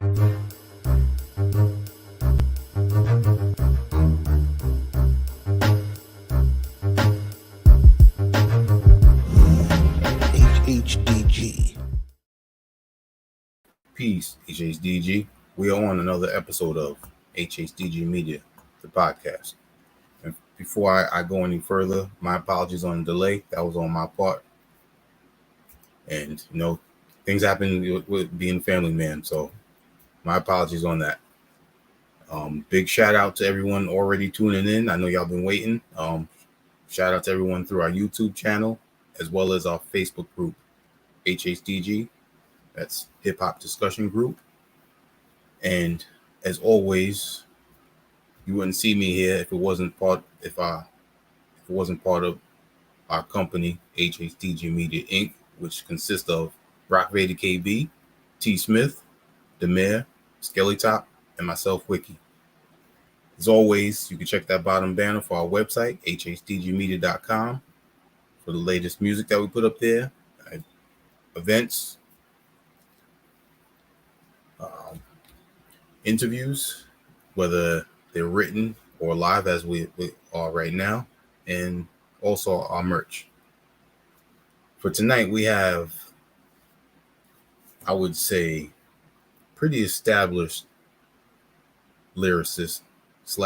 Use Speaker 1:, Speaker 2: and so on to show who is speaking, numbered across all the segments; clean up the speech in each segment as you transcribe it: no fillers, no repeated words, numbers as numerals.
Speaker 1: HHDG.
Speaker 2: Peace, HHDG. We are on another episode of HHDG Media, the podcast. And before I go any further, my apologies on the delay. That was on my part. And, things happen with being a family man. So my apologies on that. Big shout out to everyone already tuning in. I know y'all been waiting. Shout out to everyone through our YouTube channel, as well as our Facebook group, HHDG. That's Hip Hop Discussion Group. And as always, you wouldn't see me here if it wasn't part of our company, HHDG Media Inc., which consists of Rock Vader KB, T. Smith, Demir, Skelly Top, and myself, Wiki. As always, you can check that bottom banner for our website, hhdgmedia.com, for the latest music that we put up there, events, interviews, whether they're written or live as we are right now, and also our merch. For tonight, we have, I would say, pretty established lyricist /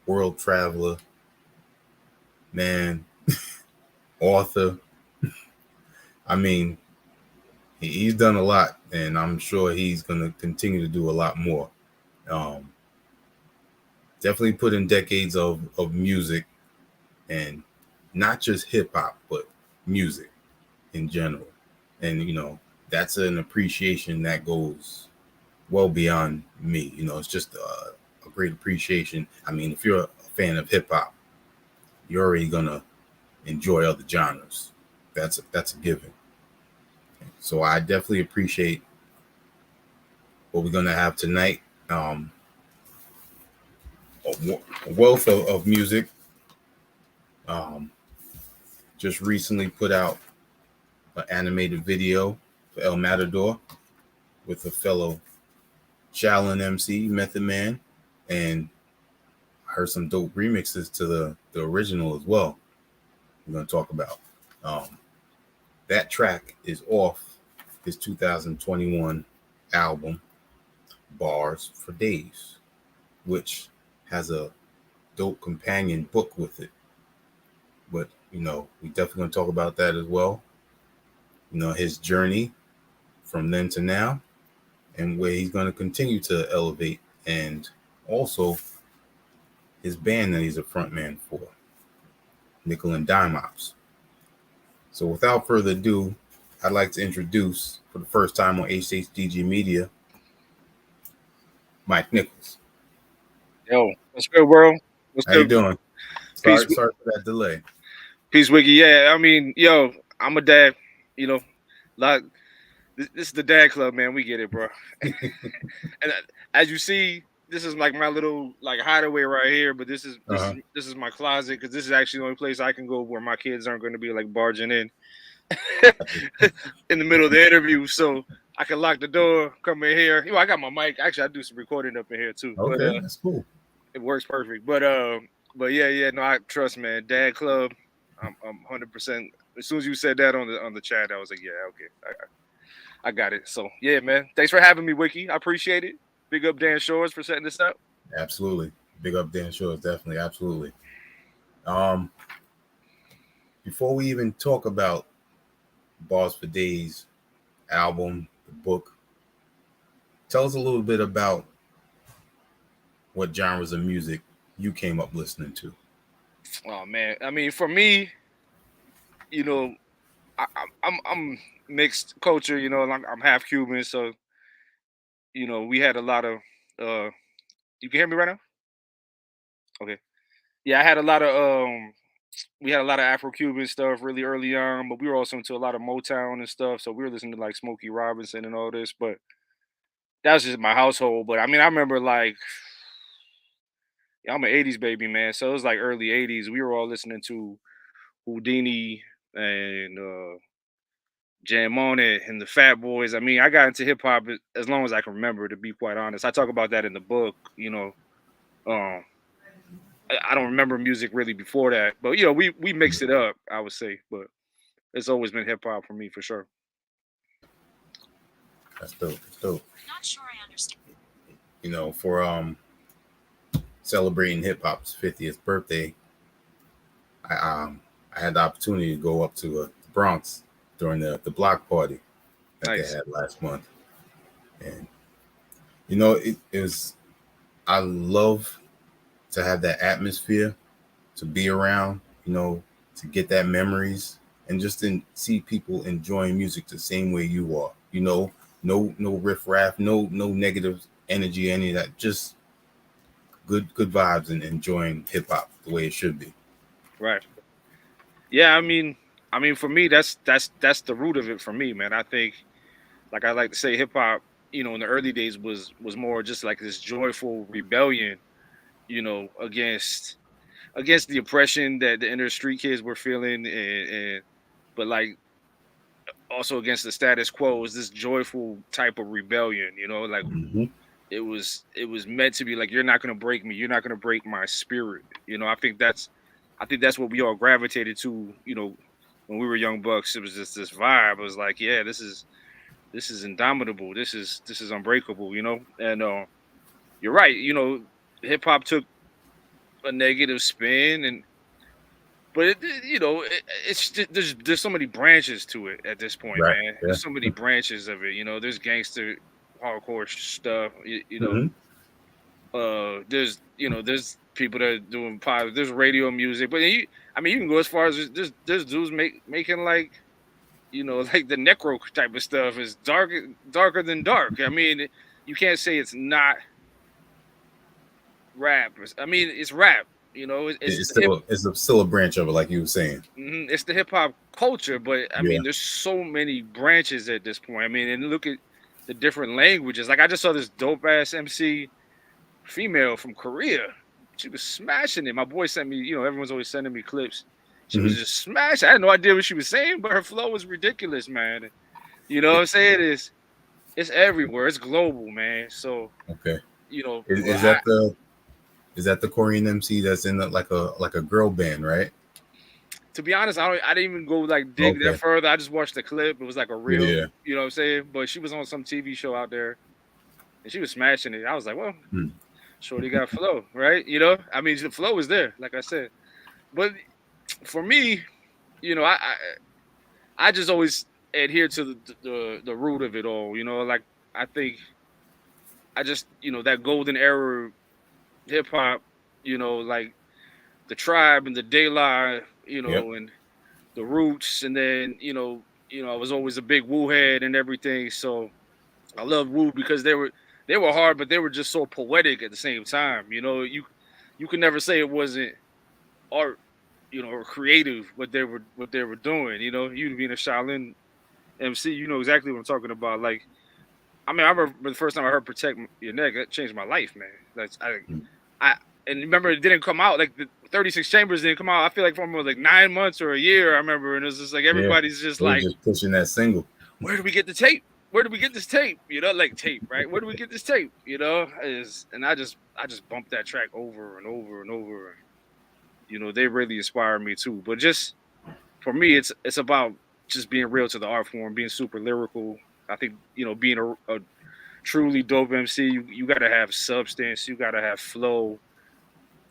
Speaker 2: world traveler, man, author. I mean, he's done a lot, and I'm sure he's going to continue to do a lot more. Definitely put in decades of music, and not just hip hop, but music in general. And, that's an appreciation that goes well beyond me. It's just a great appreciation. I mean, if you're a fan of hip hop, you're already going to enjoy other genres. That's a given. So I definitely appreciate what we're going to have tonight. A wealth of music. Just recently put out an animated video for El Matador with a fellow Shaolin MC, Method Man, and I heard some dope remixes to the original as well. We're going to talk about. That track is off his 2021 album, Bars for Days, which has a dope companion book with it. But, we definitely going to talk about that as well. His journey from then to now, and where he's going to continue to elevate, and also his band that he's a frontman for, Nickel and Dime Ops. So without further ado, I'd like to introduce, for the first time on HHDG Media, Mike Nichols.
Speaker 3: Yo, what's good, world? What's
Speaker 2: How
Speaker 3: good?
Speaker 2: you doing? Sorry for that delay.
Speaker 3: Peace, Wiki. Yeah, I mean, yo, I'm a dad. Like this is the dad club, man. We get it, bro. And as you see, this is like my little hideaway right here. But this is my closet, because this is actually the only place I can go where my kids aren't going to be barging in in the middle of the interview. So I can lock the door, come in here. I got my mic. Actually, I do some recording up in here too.
Speaker 2: Okay, that's cool.
Speaker 3: It works perfect. But yeah, no, I trust, man. Dad club. I'm 100%. As soon as you said that on the chat, I was like, yeah, okay, I got it. So yeah, man. Thanks for having me, Wiki. I appreciate it. Big up Dan Shores for setting this up.
Speaker 2: Absolutely. Big up Dan Shores, definitely, absolutely. Before we even talk about Bars for Days album, the book, tell us a little bit about what genres of music you came up listening to.
Speaker 3: Oh man, I mean, for me, I'm mixed culture. I'm half Cuban, so we had a lot of. You can hear me right now? Okay. Yeah, I had a lot of we had a lot of Afro-Cuban stuff really early on, but we were also into a lot of Motown and stuff. So we were listening to Smokey Robinson and all this, but that was just my household. But I mean, I remember I'm an '80s baby, man. So it was early '80s. We were all listening to Houdini and Jam On It, and the Fat Boys. I mean, I got into hip hop as long as I can remember, to be quite honest. I talk about that in the book. Um, I don't remember music really before that, but we mixed it up, I would say. But it's always been hip hop for me for sure.
Speaker 2: That's dope. That's dope. For celebrating hip hop's 50th birthday, I had the opportunity to go up to the Bronx during the block party that they
Speaker 3: Nice.
Speaker 2: had last month, and it was. I love to have that atmosphere, to be around, to get that memories, and just to see people enjoying music the same way you are. No riff raff, no negative energy, any of that. Just good vibes and enjoying hip hop the way it should be.
Speaker 3: Right. Yeah, I mean, for me, that's the root of it for me, man. I think, like I like to say, hip hop, in the early days was more just like this joyful rebellion, against the oppression that the inner street kids were feeling, and but like also against the status quo. It was this joyful type of rebellion, like
Speaker 2: Hmm.
Speaker 3: it was meant to be like, you're not gonna break me, you're not gonna break my spirit. I think that's what we all gravitated to, when we were young bucks. It was just this vibe. It was like, yeah, this is indomitable. This is unbreakable, And you're right. Hip hop took a negative spin, but it's just, there's so many branches to it at this point,
Speaker 2: Right.
Speaker 3: man.
Speaker 2: Yeah.
Speaker 3: There's so many branches of it. There's gangster, hardcore stuff.
Speaker 2: Hmm.
Speaker 3: There's people that are doing pop. There's radio music, but I mean, you can go as far as there's dudes making like, like the necro type of stuff is darker than dark. I mean, you can't say it's not rap. I mean, it's rap. It's
Speaker 2: It's
Speaker 3: the hip.
Speaker 2: still a branch of it, like you were saying.
Speaker 3: It's the hip hop culture, but I
Speaker 2: Yeah.
Speaker 3: mean, there's so many branches at this point. I mean, and look at the different languages. Like, I just saw this dope ass MC female from Korea. She was smashing it. My boy sent me, everyone's always sending me clips. She was
Speaker 2: Hmm.
Speaker 3: just smashing. I had no idea what she was saying, but her flow was ridiculous, man. You know what I'm saying? It's everywhere. It's global, man. So,
Speaker 2: Okay.
Speaker 3: well,
Speaker 2: Is that the Korean MC that's in like a girl band, right?
Speaker 3: to be honest, I didn't even go like dig that
Speaker 2: Okay.
Speaker 3: further. I just watched the clip. It was like a real,
Speaker 2: Yeah.
Speaker 3: you know what I'm saying? But she was on some TV show out there, and she was smashing it. I was like, well,
Speaker 2: Hmm.
Speaker 3: shorty got flow, right? I mean, the flow is there, like I said. But for me, you know, I I, I just always adhere to the root of it all. Like, I think I just, that golden era hip hop, like the tribe and the De La,
Speaker 2: Yep.
Speaker 3: and the roots, and then I was always a big Wu head and everything. So I love Wu because they were hard, but they were just so poetic at the same time. You could never say it wasn't art, or creative what they were doing. You being a Shaolin MC, you know exactly what I'm talking about. Like, I mean, I remember the first time I heard "Protect Your Neck," that changed my life, man. That's I and remember, it didn't come out, like the 36 Chambers didn't come out. I feel like for like 9 months or a year. I remember, and it was just like
Speaker 2: Yeah.
Speaker 3: everybody's just
Speaker 2: They were
Speaker 3: like,
Speaker 2: just pushing that single.
Speaker 3: where do we get the tape? Where do we get this tape? Like tape, right? Where do we get this tape? And I just bumped that track over and over and over. They really inspired me too. But just for me, it's about just being real to the art form, being super lyrical. I think being a truly dope MC, you got to have substance, you got to have flow,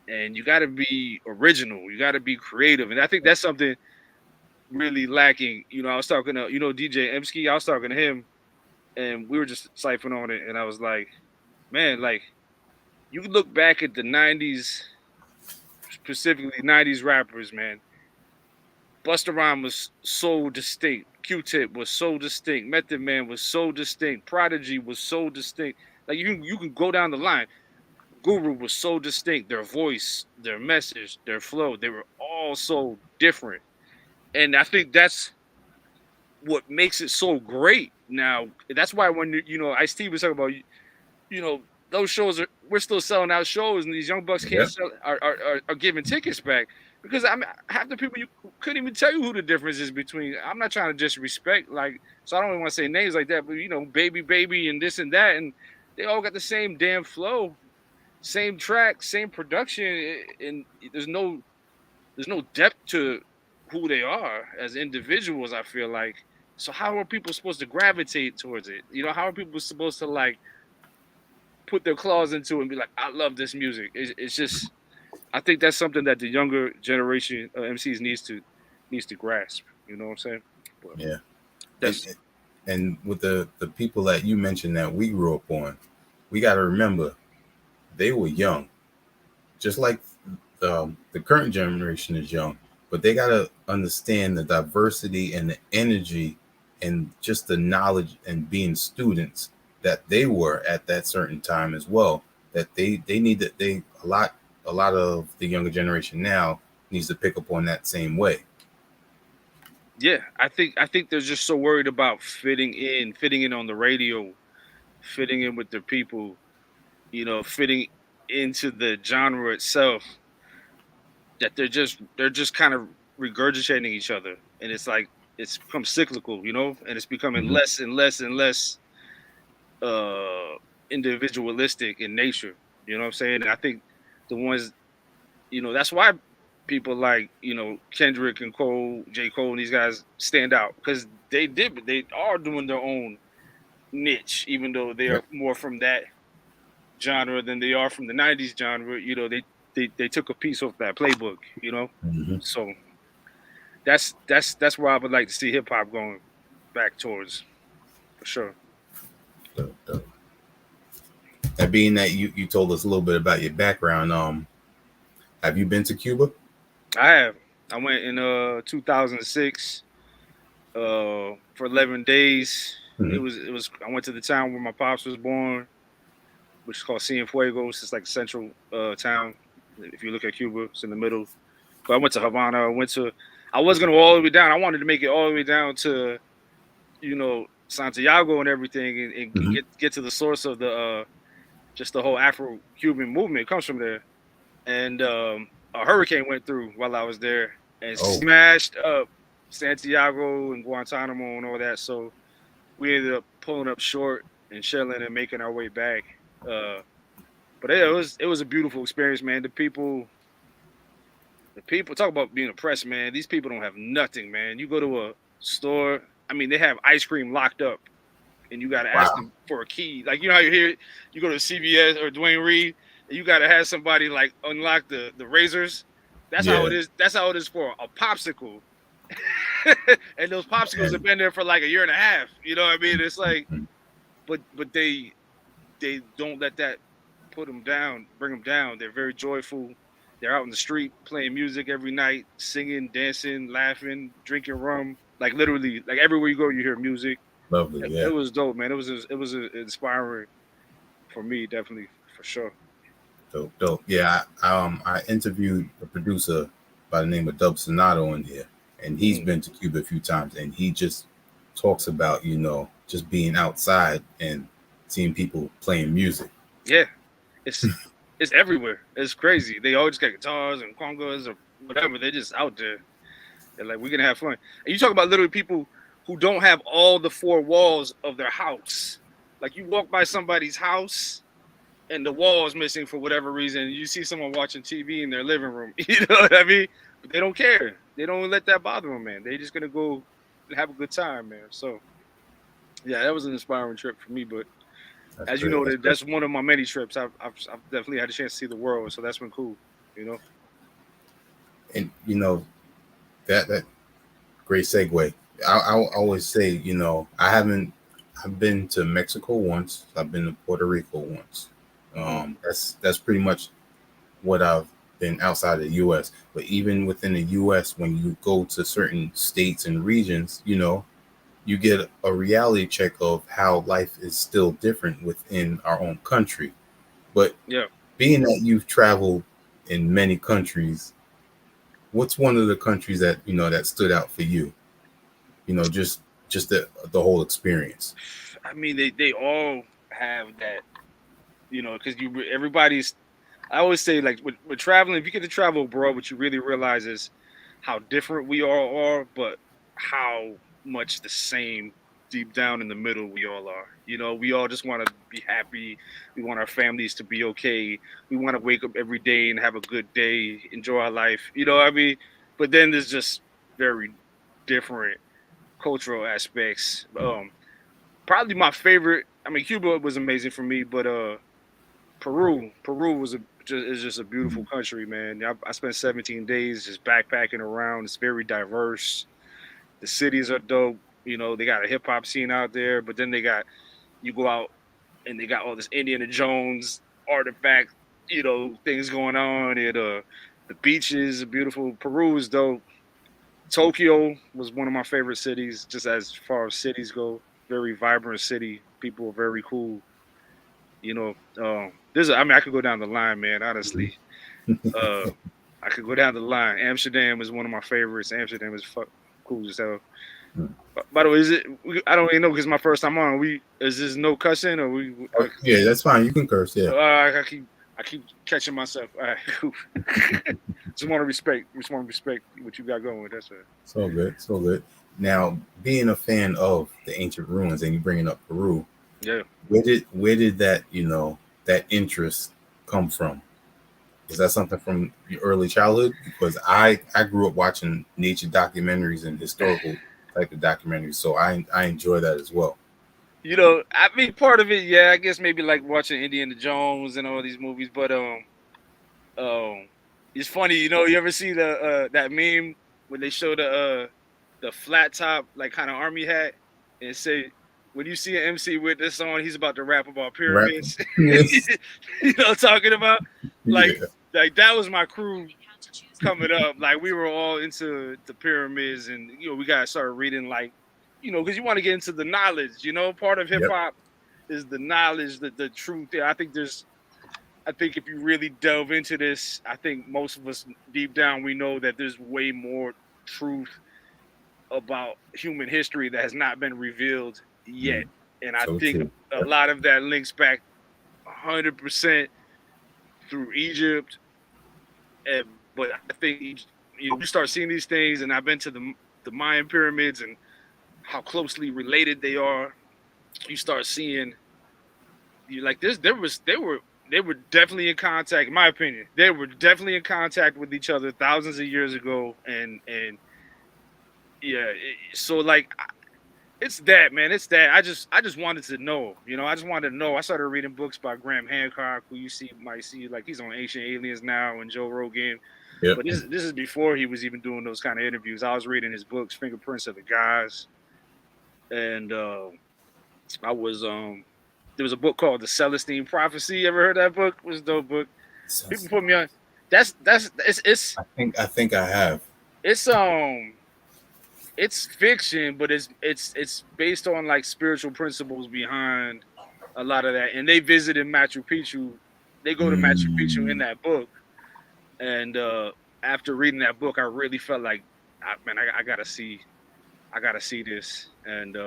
Speaker 3: and you got to be original. You got to be creative, and I think that's something really lacking. I was talking to DJ Emsky. I was talking to him, and we were just siphoning on it, and I was like, man, like, you can look back at the '90s, specifically '90s rappers, man. Busta Rhymes was so distinct. Q-Tip was so distinct. Method Man was so distinct. Prodigy was so distinct. Like, you can go down the line. Guru was so distinct. Their voice, their message, their flow, they were all so different. And I think that's what makes it so great. Now, that's why when Ice-T was talking about, those shows we're still selling out shows, and these young bucks can't
Speaker 2: Yep.
Speaker 3: sell are giving tickets back. because I mean, half the people you couldn't even tell you who the difference is between. I'm not trying to disrespect, like, so I don't even want to say names like that, but baby, and this and that, and they all got the same damn flow, same track, same production, and there's no depth to who they are as individuals. I feel like, so how are people supposed to gravitate towards it? How are people supposed to like put their claws into it and be like, I love this music? It's just, I think that's something that the younger generation of MCs needs to grasp. You know what I'm saying? But
Speaker 2: Yeah. And,
Speaker 3: that's
Speaker 2: and with the people that you mentioned that we grew up on, we got to remember they were young, just like the current generation is young, but they got to understand the diversity and the energy and just the knowledge and being students that they were at that certain time as well. That they need that they a lot of the younger generation now needs to pick up on that same way.
Speaker 3: yeah. I think they're just so worried about fitting in on the radio, fitting in with their people, fitting into the genre itself, that they're just kind of regurgitating each other, and it's like it's become cyclical, and it's becoming
Speaker 2: Hmm.
Speaker 3: less and less and less uh individualistic in nature. You know what I'm saying? And I think the ones, that's why people like, Kendrick and Cole, J. Cole, and these guys stand out, because they are doing their own niche, even though they
Speaker 2: Yep.
Speaker 3: are more from that genre than they are from the '90s genre. They took a piece off that playbook.
Speaker 2: Hmm.
Speaker 3: So that's where I would like to see hip hop going back towards, for sure.
Speaker 2: And being that you told us a little bit about your background, have you been to Cuba?
Speaker 3: I have. I went in 2006 for 11 days. It
Speaker 2: Hmm.
Speaker 3: was it was I went to the town where my pops was born, which is called Cienfuegos. It's like a central town. If you look at Cuba, it's in the middle. But I went to Havana. I was gonna go all the way down. I wanted to make it all the way down to Santiago and everything, and
Speaker 2: Hmm.
Speaker 3: get to the source of the just the whole Afro-Cuban movement. It comes from there. And a hurricane went through while I was there and
Speaker 2: Oh,
Speaker 3: smashed up Santiago and Guantanamo and all that. So we ended up pulling up short and shelling and making our way back. Uh, but yeah, it was a beautiful experience, man. The people talk about being oppressed, man. These people don't have nothing, man. You go to a store, I mean, they have ice cream locked up, and you got to ask
Speaker 2: wow.
Speaker 3: them for a key. Like, how you hear, you go to CVS or Dwayne Reed, and you got to have somebody like unlock the razors. That's how it
Speaker 2: Yeah.
Speaker 3: is. That's how it is for a popsicle. And those popsicles have
Speaker 2: And
Speaker 3: been there for like a year and a half. You know what I mean? It's like,
Speaker 2: mhm.
Speaker 3: but they don't let that put them down, bring them down. They're very joyful. They're out in the street playing music every night, singing, dancing, laughing, drinking rum. Like literally, like everywhere you go, you hear music.
Speaker 2: Lovely.
Speaker 3: It
Speaker 2: Yeah.
Speaker 3: was dope, man. It was inspiring for me, definitely, for sure.
Speaker 2: Dope. Dope. Yeah. I interviewed a producer by the name of Dub Sonato in here, and he's
Speaker 3: Mm.
Speaker 2: been to Cuba a few times, and he just talks about just being outside and seeing people playing music.
Speaker 3: Yeah, it's it's everywhere. It's crazy. They always got guitars and congas or whatever. They're just out there. They're like, we're gonna have fun. And you talk about literally people who don't have all the four walls of their house. Like, you walk by somebody's house and the wall is missing for whatever reason. You see someone watching TV in their living room. You know what I mean? But they don't care. They don't let that bother them, man. They just gonna go have a good time, man. So yeah, that was an inspiring trip for me. But
Speaker 2: That's
Speaker 3: as you
Speaker 2: great.
Speaker 3: know,
Speaker 2: That's great.
Speaker 3: that's one of my many trips. I've definitely had a chance to see the world, so that's been cool. You know.
Speaker 2: And that great segue. I always say, I haven't. I've been to Mexico once. I've been to Puerto Rico once.
Speaker 3: Mm.
Speaker 2: That's pretty much what I've been outside of the U.S. But even within the U.S., when you go to certain states and regions, you get a reality check of how life is still different within our own country. But
Speaker 3: Yeah.
Speaker 2: being that you've traveled in many countries, what's one of the countries that stood out for you? Just the whole experience.
Speaker 3: I mean, they all have that, because everybody's. I always say like with traveling, if you get to travel abroad, what you really realize is how different we all are, but how much the same deep down in the middle we all are. You know, we all just want to be happy. We want our families to be okay. We want to wake up every day and have a good day, enjoy our life. You know what I mean? But then there's just very different cultural aspects. Probably my favorite. I mean, Cuba was amazing for me, but Peru was is just a beautiful
Speaker 2: Mhm.
Speaker 3: country, man. I spent 17 days just backpacking around. It's very diverse. The cities are dope. You know, they got a hip hop scene out there, but then they got you go out and they got all this Indiana Jones artifact, things going on. And the beaches are beautiful. Peru is dope. Tokyo was one of my favorite cities, just as far as cities go. Very vibrant city. People are very cool. You know, I mean, I could go down the line, man. Honestly, uh, I could go down the line. Amsterdam is one of my favorites. Amsterdam is cool as hell.
Speaker 2: Mm.
Speaker 3: By the way, I don't even know because my first time on. Is this no cussing or we?
Speaker 2: Oh, yeah, that's fine. You can curse. Yeah.
Speaker 3: I keep catching myself. All right, cool. Just want to respect what you got going. That's it.
Speaker 2: So good. So good. Now, being a fan of the ancient ruins and you bringing up Peru,
Speaker 3: Yeah.
Speaker 2: where did that that interest come from? Is that something from your early childhood? Because I grew up watching nature documentaries and historical type of documentaries, so I enjoy that as well.
Speaker 3: I mean, part of it, yeah. I guess maybe like watching Indiana Jones and all these movies, but um, it's funny. You ever see the that meme when they show the flat top like kind of army hat and say when you see an MC with this on, he's about to rap about
Speaker 2: Right?
Speaker 3: pyramids.
Speaker 2: Yes.
Speaker 3: You know what I'm talking about? Like
Speaker 2: Yeah.
Speaker 3: like that was my crew coming up. Like we were all into the pyramids, and we got to start reading like, because you want to get into the knowledge. Part of hip
Speaker 2: Yep.
Speaker 3: hop is the knowledge, the truth. Yeah, I think if you really delve into this, I think most of us deep down we know that there's way more truth about human history that has not been revealed yet.
Speaker 2: Mm.
Speaker 3: And I
Speaker 2: So
Speaker 3: think
Speaker 2: true.
Speaker 3: a
Speaker 2: Yep.
Speaker 3: lot of that links back 100% through Egypt. But I think we start seeing these things, and I've been to the Mayan pyramids and how closely related they are. You start seeing you like this. They were definitely in contact. In my opinion, they were definitely in contact with each other thousands of years ago, and yeah. So like it's that, man. It's that. I just wanted to know. I just wanted to know. I started reading books by Graham Hancock, who might see like he's on Ancient Aliens now and Joe Rogan.
Speaker 2: Yep.
Speaker 3: But this is before he was even doing those kind of interviews. I was reading his books, Fingerprints of the Gods, and I was there was a book called The Celestine Prophecy. Ever heard that book? It was a dope book. People put me on. That's it's
Speaker 2: I think I have.
Speaker 3: it's it's fiction, but it's based on like spiritual principles behind a lot of that. And they visited Machu Picchu. They go to Machu Picchu in
Speaker 2: Mm.
Speaker 3: that book. And after reading that book, I really felt like, man, I gotta see this. And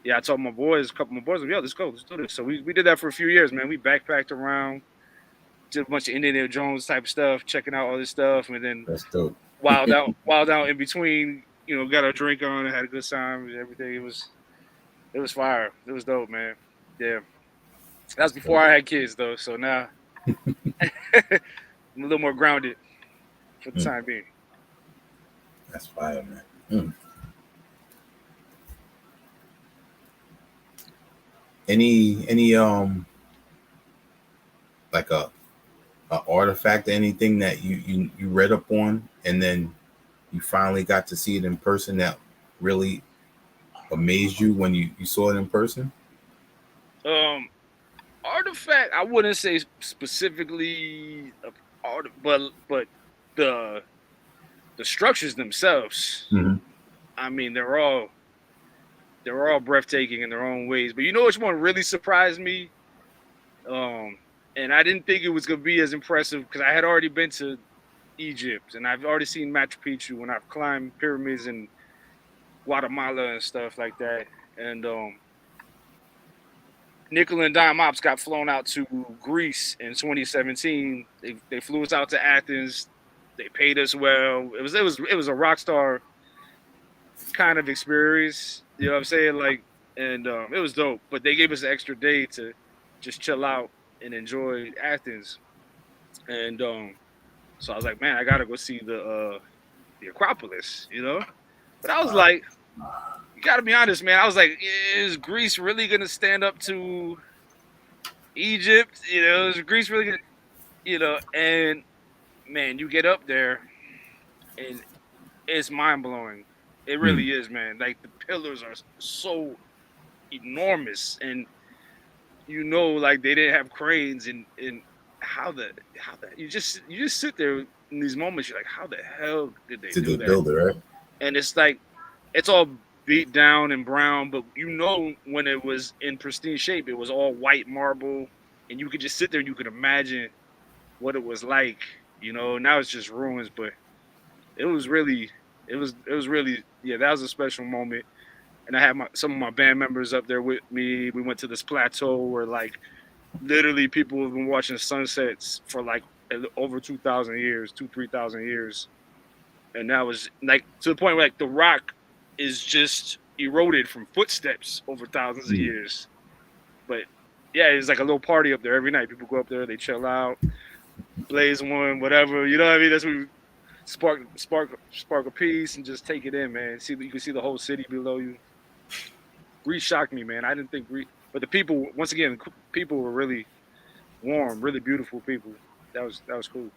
Speaker 3: yeah, I told a couple of my boys, yo, let's do this. So we did that for a few years, man. We backpacked around, did a bunch of Indiana Jones type stuff, checking out all this stuff, and then
Speaker 2: That's dope.
Speaker 3: wild out in between. Got a drink on and had a good time and everything. It was fire. It was dope, man. Yeah, that was
Speaker 2: That's
Speaker 3: before
Speaker 2: dope.
Speaker 3: I had kids though. So now I'm a little more grounded for the
Speaker 2: Mm.
Speaker 3: time being.
Speaker 2: That's fire, man. Mm. Any like a artifact or anything that you read up on and then you finally got to see it in person that really amazed you when you saw it in person?
Speaker 3: Um, Artifact, I wouldn't say specifically of art, but the the structures themselves.
Speaker 2: Hmm.
Speaker 3: I mean, they're all breathtaking in their own ways. But you know which one really surprised me? Um, and I didn't think it was gonna be as impressive because I had already been to Egypt and I've already seen Machu Picchu and I've climbed pyramids in Guatemala and stuff like that. And Nickel and Dime Ops got flown out to Greece in 2017. They flew us out to Athens. They paid us well. It was a rock star kind of experience. You know what I'm saying? Like, and it was dope. But they gave us an extra day to just chill out and enjoy Athens. And so I was like, man, I gotta go see the Acropolis. But I was like, you gotta be honest, man. I was like, is Greece really gonna stand up to Egypt? Is Greece really gonna, And man, you get up there and it's mind blowing. It
Speaker 2: Mm.
Speaker 3: really is, man. Like the pillars are so enormous, and like they didn't have cranes, and how the you just sit there in these moments. You're like, how the hell did they
Speaker 2: Did they
Speaker 3: do that?
Speaker 2: build it right?
Speaker 3: And it's like it's all beat down and brown, but when it was in pristine shape, it was all white marble, and you could just sit there and you could imagine what it was like. Now it's just ruins, but it was really, it was really, yeah, that was a special moment. And I had some of my band members up there with me. We went to this plateau where like literally people have been watching sunsets for like over 2,000 years, 3,000 years, and that was like to the point where like the rock is just eroded from footsteps over thousands of
Speaker 2: Mm.
Speaker 3: years. But yeah, it's like a little party up there every night. People go up there, they chill out, blaze one, whatever. You know what I mean? That's what we spark a piece and just take it in, man. You can see the whole city below you. Greece shocked me, man. I didn't think Greece, but the people, once again, people were really warm, really beautiful people. That was cool.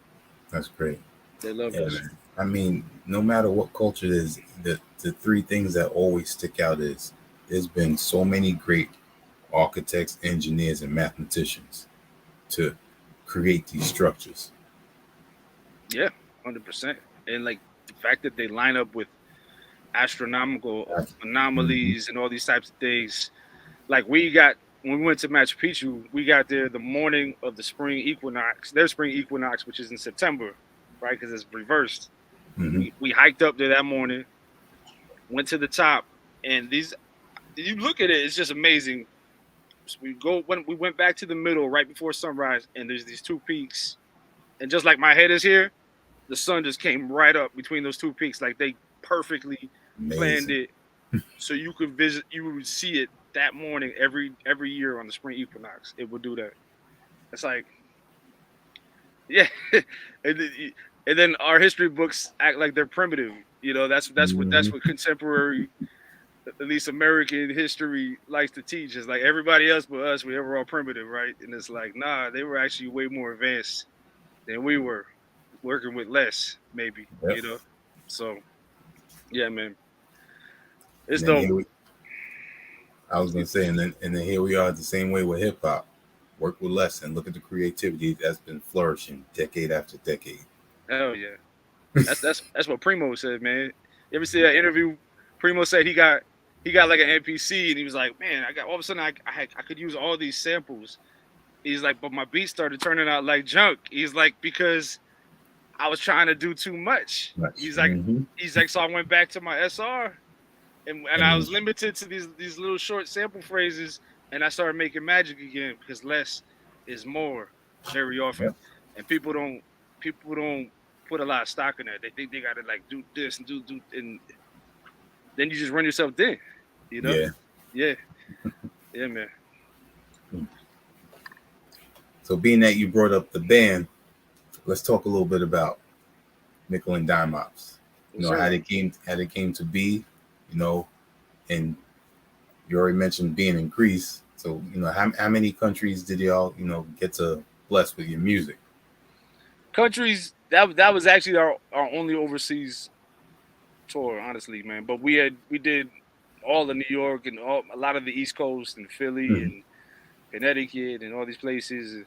Speaker 2: That's great.
Speaker 3: They loved
Speaker 2: Yeah,
Speaker 3: us.
Speaker 2: man. I mean, no matter what culture it is, the three things that always stick out is there's been so many great architects, engineers, and mathematicians to create these structures.
Speaker 3: Yeah, 100%. And like the fact that they line up with astronomical
Speaker 2: Mm-hmm.
Speaker 3: anomalies and all these types of things. Like we got when we went to Machu Picchu, we got there the morning of the spring equinox. Their spring equinox, which is in September, right? Because it's reversed.
Speaker 2: Mm-hmm.
Speaker 3: We hiked up there that morning, went to the top, and you look at it, it's just amazing. So when we went back to the middle right before sunrise, and there's these two peaks, and just like my head is here, the sun just came right up between those two peaks, like they perfectly planned
Speaker 2: Amazing.
Speaker 3: it so you would see it that morning every year on the spring equinox. It would do that. It's like, yeah, and, and then our history books act like they're primitive. That's what
Speaker 2: Mm-hmm.
Speaker 3: contemporary, at least American history, likes to teach. Is like everybody else but us, we were all primitive, right? And it's like, nah, they were actually way more advanced than we were, working with less, maybe.
Speaker 2: Yep.
Speaker 3: So yeah, man, it's
Speaker 2: And then
Speaker 3: dope.
Speaker 2: I was gonna say, and then here we are the same way with hip hop. Work with less and look at the creativity that's been flourishing decade after decade.
Speaker 3: Hell yeah. That's what Primo said, man. You ever see that interview? Primo said he got like an NPC, and he was like, "Man, I got all of a sudden I could use all these samples." He's like, "But my beats started turning out like junk." He's like, "Because I was trying to do too much."
Speaker 2: Much.
Speaker 3: He's like,
Speaker 2: Mm-hmm.
Speaker 3: so I went back to my SR, and I
Speaker 2: And
Speaker 3: was limited to these little short sample phrases, and I started making magic again because less is more very often,
Speaker 2: yep.
Speaker 3: and people don't put a lot of stock in that. They think they gotta like do this and do, and then you just run yourself thin, you know?
Speaker 2: Yeah.
Speaker 3: Yeah, yeah, man.
Speaker 2: So being that you brought up the band, let's talk a little bit about Nickel and Dime Ops.
Speaker 3: Yes, sir.
Speaker 2: How they came to be, you know, and you already mentioned being in Greece. So, how many countries did y'all, get to bless with your music?
Speaker 3: Countries that was actually our only overseas tour, honestly, man. But we did all of New York and a lot of the East Coast and Philly
Speaker 2: Hmm.
Speaker 3: and Connecticut and all these places.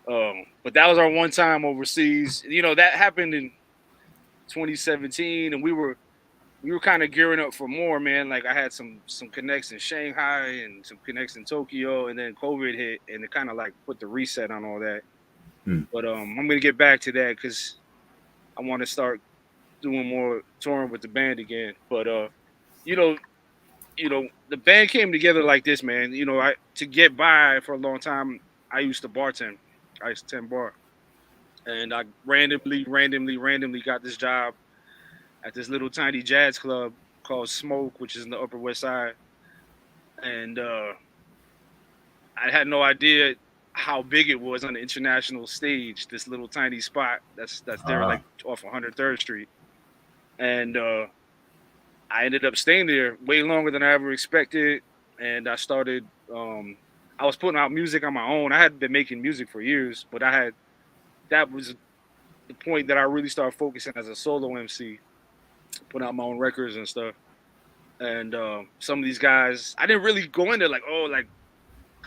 Speaker 3: But that was our one time overseas. That happened in 2017, and we were kind of gearing up for more, man. Like I had some connects in Shanghai and some connects in Tokyo, and then COVID hit, and it kind of like put the reset on all that.
Speaker 2: Hmm.
Speaker 3: But I'm gonna get back to that because I want to start doing more touring with the band again. But you know, the band came together like this, man. I to get by for a long time, I used to bartend. I used to tend bar, and I randomly got this job at this little tiny jazz club called Smoke, which is in the Upper West Side, and I had no idea how big it was on the international stage. This little tiny spot that's there, like off 103rd Street, and I ended up staying there way longer than I ever expected, and I started. I was putting out music on my own. I had been making music for years, but that was the point that I really started focusing as a solo MC, putting out my own records and stuff. And some of these guys, I didn't really go in there like, oh, like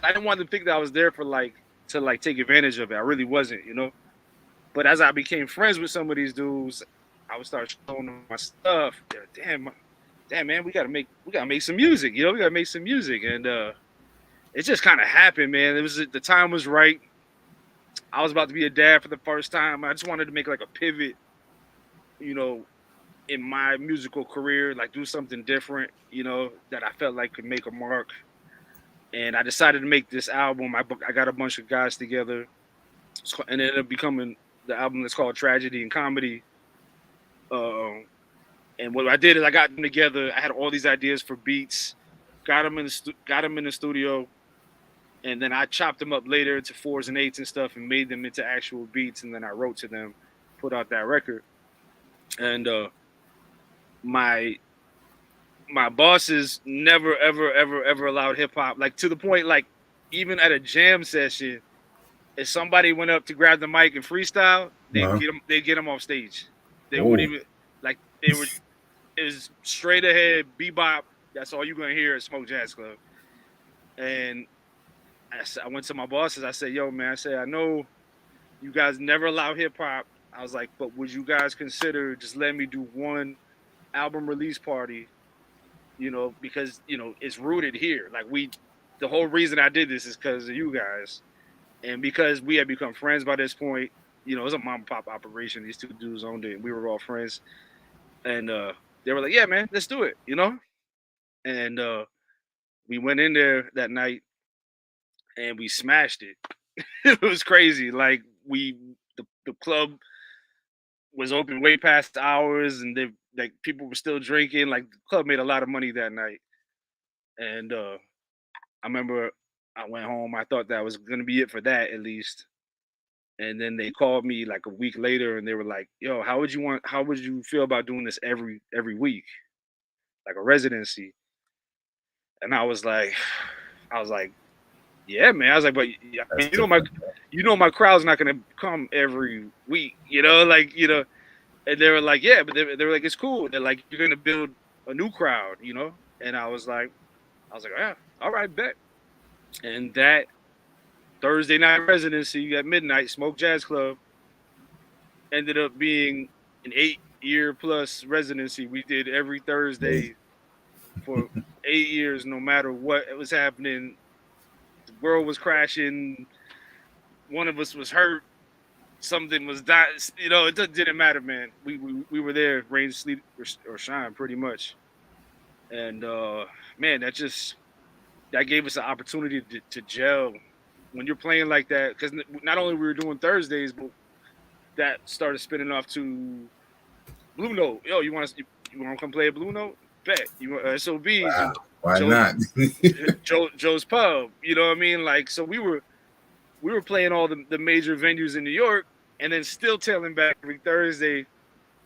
Speaker 3: I didn't want them to think that I was there for to take advantage of it. I really wasn't. But as I became friends with some of these dudes, I would start showing them my stuff. Damn, man, we gotta make some music. We gotta make some music, and it just kind of happened, man. The time was right. I was about to be a dad for the first time. I just wanted to make like a pivot, in my musical career, like do something different, that I felt like could make a mark. And I decided to make this album. I got a bunch of guys together, and it ended up becoming the album that's called Tragedy and Comedy. And what I did is I got them together. I had all these ideas for beats, got them in the studio, and then I chopped them up later into 4s and 8s and stuff, and made them into actual beats. And then I wrote to them, put out that record. And my bosses never ever allowed hip hop, like to the point, like even at a jam session, if somebody went up to grab the mic and freestyle, they'd get them off stage. They wouldn't even like it was straight ahead bebop. That's all you're gonna hear at Smoke Jazz Club. And I went to my bosses. I said, "Yo, man," I said, "I know you guys never allow hip hop." I was like, "But would you guys consider just letting me do one album release party? Because it's rooted here. Like the whole reason I did this is because of you guys, and because we had become friends by this point. It was a mom and pop operation. These two dudes owned it, and we were all friends. And they were like, "Yeah, man, let's do it." And we went in there that night and we smashed it. It was crazy. Like the club was open way past hours, and people were still drinking. Like the club made a lot of money that night. And I remember I went home. I thought that was gonna be it for that, at least. And then they called me like a week later, and they were like, "Yo, how would you feel about doing this every week, like a residency?" And I was like, "Yeah, man." I was like, "But I mean, my crowd's not gonna come every week, And they were like, "Yeah," but they were like, "It's cool." They're like, "You're gonna build a new crowd." And I was like, "Yeah, all right, bet." And that Thursday night residency at midnight, Smoke Jazz Club, ended up being an 8-year plus residency. We did every Thursday for 8 years, no matter what was happening. The world was crashing. One of us was hurt. Something was dying. It didn't matter, man. We were there, rain, sleet, or shine, pretty much. And man, that gave us an opportunity to gel when you're playing like that. Because not only we were doing Thursdays, but that started spinning off to Blue Note. Yo, you want to come play a Blue Note? Bet. You want SOBs?
Speaker 2: Wow. Why not?
Speaker 3: Joe's Pub. You know what I mean? Like, so we were playing all the major venues in New York, and then still tailing back every Thursday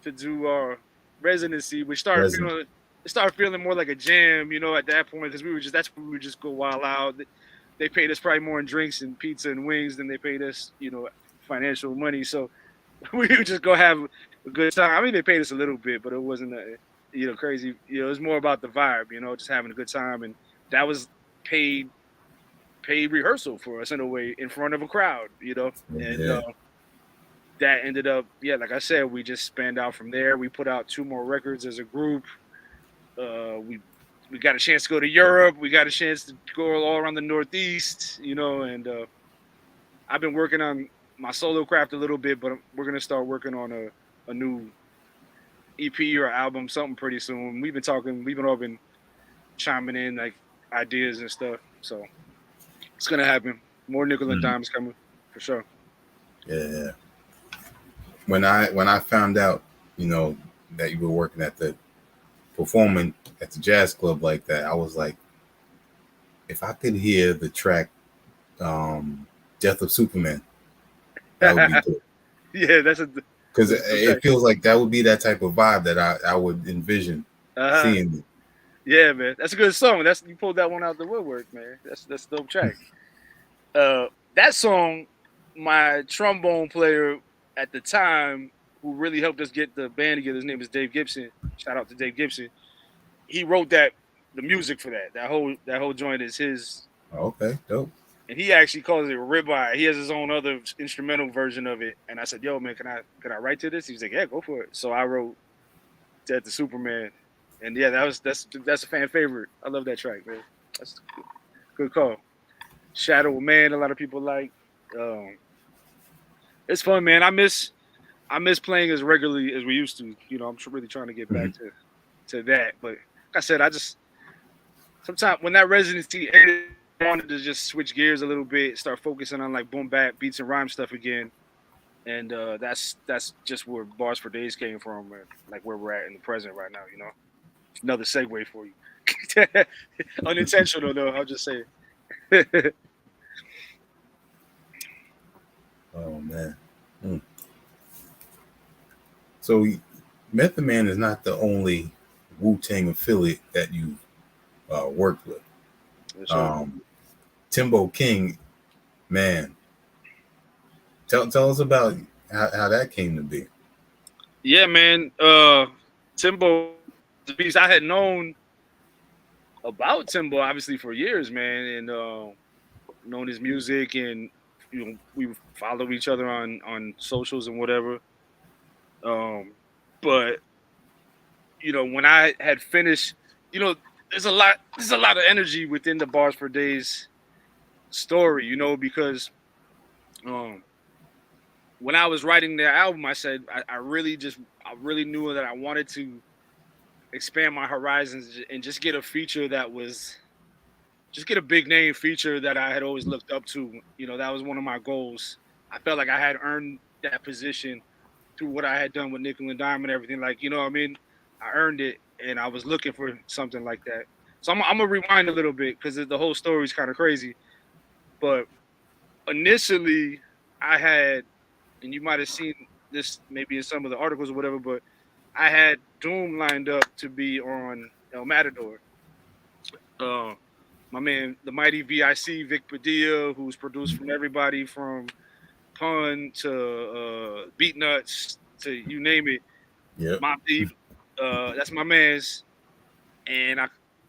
Speaker 3: to do our residency, which started feeling more like a jam, at that point, because that's when we would just go wild out. They paid us probably more in drinks and pizza and wings than they paid us, financial money. So we would just go have a good time. I mean, they paid us a little bit, but it wasn't crazy. It was more about the vibe, just having a good time, and that was paid rehearsal for us in a way, in front of a crowd, and that ended up, like I said, we just spanned out from there. We put out 2 more records as a group. We got a chance to go to Europe. We got a chance to go all around the Northeast, and I've been working on my solo craft a little bit, but we're gonna start working on a new EP or album, something pretty soon. We've all been chiming in like ideas and stuff. So it's gonna happen. More nickel and
Speaker 2: Mhm.
Speaker 3: dimes coming for sure.
Speaker 2: Yeah. When I found out, that you were working at the performing at the jazz club like that, I was like, if I could hear the track "Death of Superman," that would be good.
Speaker 3: Yeah,
Speaker 2: Because
Speaker 3: that's a dope
Speaker 2: it
Speaker 3: track.
Speaker 2: feels like that would be that type of vibe that I would envision
Speaker 3: Uh huh.
Speaker 2: seeing.
Speaker 3: Yeah, man, that's a good song. That's you pulled that one out the woodwork, man. That's a dope track. Uh, that song, my trombone player at the time, who really helped us get the band together, his name is Dave Gibson. Shout out to Dave Gibson. He wrote the music for that. That whole joint is his,
Speaker 2: Okay, dope.
Speaker 3: and he actually calls it ribeye. He has his own other instrumental version of it. And I said, "Yo, man, can I write to this?" He was like, "Yeah, go for it." So I wrote "Dead to Superman," and yeah, that's a fan favorite. I love that track, man. That's a good call. Shadow of Man, a lot of people like. Um, it's fun, man. I miss playing as regularly as we used to. I'm really trying to get back
Speaker 2: Mhm.
Speaker 3: to that. But like I said, I just sometimes when that residency ended, I wanted to just switch gears a little bit, start focusing on like boom bap beats and rhyme stuff again. And that's just where Bars for Days came from, and like where we're at in the present right now. Another segue for you. Unintentional though, I'll just say it.
Speaker 2: Oh man. Mm. So Method Man is not the only Wu Tang affiliate that you worked with.
Speaker 3: Yes, sir.
Speaker 2: Um, Timbo King, man, tell us about how that came to be.
Speaker 3: Yeah, man. Timbo, the beast. I had known about Timbo obviously for years, man, and known his music, and we followed each other on socials and whatever. Um, but when I had finished, you know, there's a lot of energy within the Bars for Days story, because um when I was writing their album, I said I really knew that I wanted to expand my horizons and just get a feature that was just get a big name feature that I had always looked up to. That was one of my goals. I felt like I had earned that position through what I had done with Nickel and Dime and everything. Like, you know what I mean? I earned it, and I was looking for something like that. So I'm gonna rewind a little bit because the whole story is kind of crazy. But initially, I had, and you might have seen this maybe in some of the articles or whatever, but I had Doom lined up to be on El Matador. Uh, my man, the mighty VIC Vic Padilla, who's produced from everybody from Pun to Beat Nuts to you name it.
Speaker 2: Yep.
Speaker 3: Mob Deep, that's my man's. And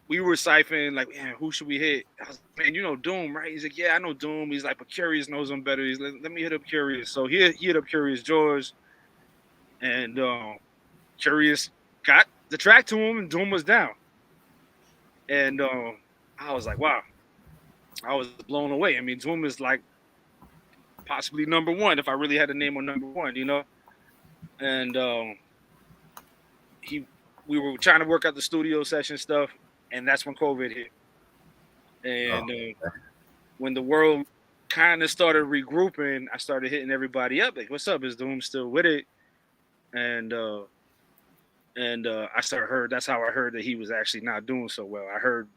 Speaker 3: we were siphoning like, man, who should we hit? I was like, man, you know Doom, right? He's like, yeah, I know Doom. He's like, but Curious knows him better. He's like, let me hit up Curious. So he hit up Curious George, and Curious got the track to him, and Doom was down. And I was like, wow, I was blown away. I mean, Doom is like possibly number one if I really had to name on number one. And he, we were trying to work out the studio session stuff, and that's when COVID hit.
Speaker 2: Oh,
Speaker 3: And when the world kind of started regrouping, I started hitting everybody up like, "What's up? Is Doom still with it?" And I started heard. That's how I heard that he was actually not doing so well. I heard,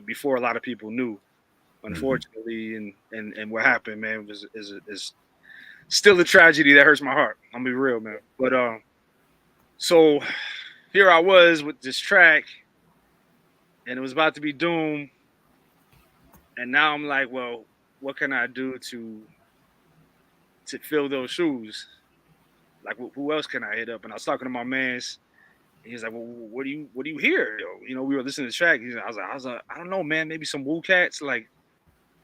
Speaker 3: before a lot of people knew,
Speaker 2: hmm.
Speaker 3: unfortunately, and what happened, man, is still a tragedy that hurts my heart. I'm gonna be real, man. But so here I was with this track, and it was about to be Doom, and now I'm like, well, what can I do to fill those shoes? Like, who else can I hit up? And I was talking to my man's. And he's like, well, what do you hear? Yo? We were listening to the track. I was like, I don't know, man. Maybe some Wu Cats. Like,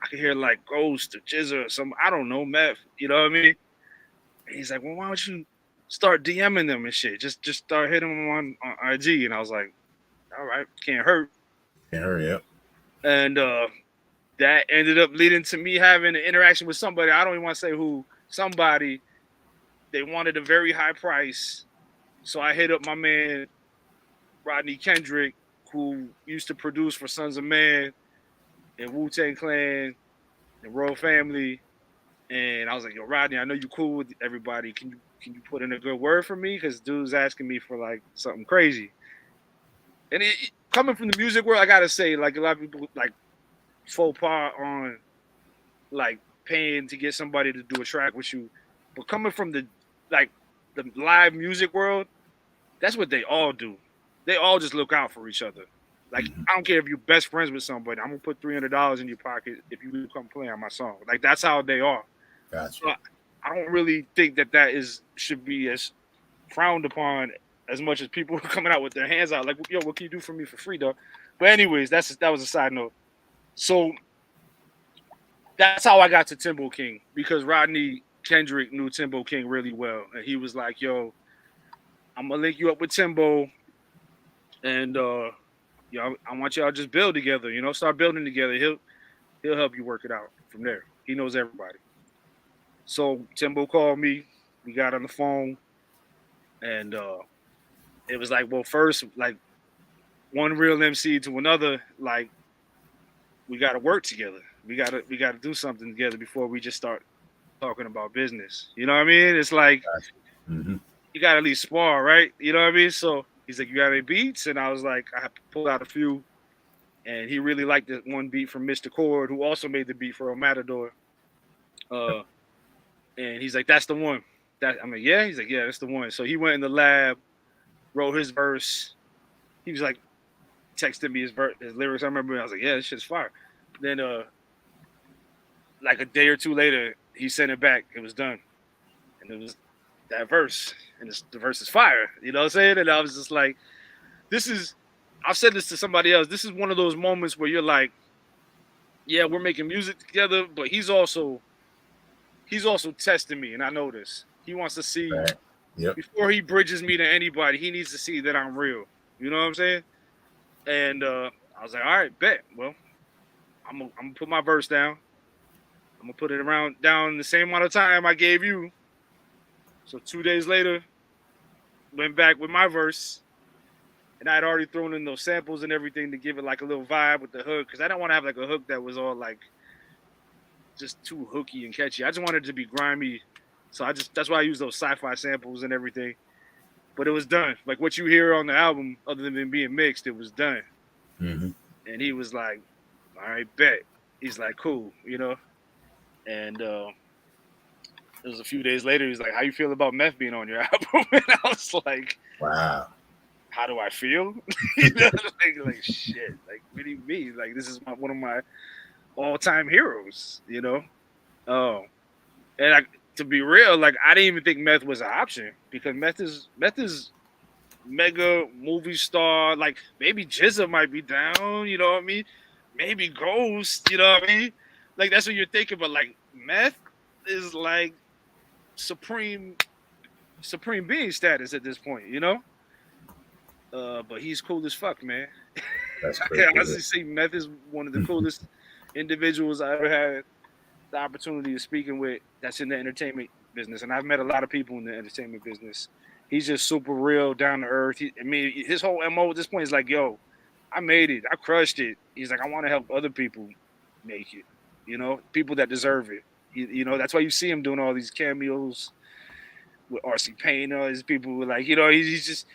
Speaker 3: I could hear like Ghost or Jizza or some, I don't know, Meth. You know what I mean? And he's like, well, why don't you start DMing them and shit? Just start hitting them on IG. And I was like, all right, can't hurt.
Speaker 2: Can't hurry up.
Speaker 3: And that ended up leading to me having an interaction with somebody. I don't even want to say who. Somebody. They wanted a very high price, so I hit up my man Rodney Kendrick, who used to produce for Sons of Man and Wu-Tang Clan and Royal Family. And I was like, yo, Rodney, I know you cool with everybody. Can you put in a good word for me? Because dude's asking me for like something crazy. And coming from the music world, I gotta say, like a lot of people like faux pas on like paying to get somebody to do a track with you. But coming from like the live music world, that's what they all do. They all just look out for each other. Like I don't care if you're best friends with somebody, I'm gonna put $300 in your pocket if you come play on my song. Like that's how they are.
Speaker 2: Gotcha.
Speaker 3: So I don't really think that should be as frowned upon as much as people coming out with their hands out. Like, yo, what can you do for me for free, though? But anyways, that was a side note. So that's how I got to Timbo King, because Rodney Kendrick knew Timbo King really well, and he was like, "Yo, I'm gonna link you up with Timbo, and yo, I want y'all just build together. You know, start building together. He'll help you work it out from there. He knows everybody." So Timbo called me. We got on the phone, and it was like, well, first, like one real MC to another, like we got to work together. We got to do something together before we just start talking about business. You know what I mean? It's like you got to at least spar, right? You know what I mean? So he's like, you got any beats? And I was like, I pulled out a few, and he really liked the one beat from Mr. Cord, who also made the beat for El Matador. And he's like, that's the one. I'm like, yeah. He's like, yeah, that's the one. So he went in the lab, wrote his verse. He was like, texted me his lyrics. I remember I was like, yeah, this shit's fire. Then like a day or two later, he sent it back. It was done. And it was that verse. And the verse is fire. You know what I'm saying? And I was just like, I've said this to somebody else. This is one of those moments where you're like, yeah, we're making music together, but he's also testing me, and I know this. He wants to see before he bridges me to anybody, he needs to see that I'm real. You know what I'm saying? And I was like, all right, bet. Well, I'm gonna put my verse down. I'm gonna put it down the same amount of time I gave you. So 2 days later, went back with my verse, and I had already thrown in those samples and everything to give it like a little vibe with the hook, because I don't want to have like a hook that was all like just too hooky and catchy. I just wanted it to be grimy, so that's why I used those sci-fi samples and everything. But it was done. Like what you hear on the album, other than being mixed, it was done. And he was like, all right, bet. He's like, cool, you know? And it was a few days later, he's like, how you feel about Meth being on your album? And I was like,
Speaker 2: wow.
Speaker 3: How do I feel? You know, like shit. Like, what do you mean? Like, this is one of my all-time heroes, you know? Oh. And to be real, like I didn't even think Meth was an option, because Meth is mega movie star. Like maybe Jizza might be down, you know what I mean? Maybe Ghost, you know what I mean? Like that's what you're thinking, but like Meth is like supreme being status at this point, you know? But he's cool as fuck, man.
Speaker 2: That's
Speaker 3: I
Speaker 2: crazy.
Speaker 3: can honestly say Meth is one of the coolest individuals I ever had the opportunity of speaking with that's in the entertainment business. And I've met a lot of people in the entertainment business. He's just super real, down to earth. His whole MO at this point is like, yo, I made it. I crushed it. He's like, I want to help other people make it. You know, people that deserve it. You know, that's why you see him doing all these cameos with RC Payne. His people were like, you know, he's just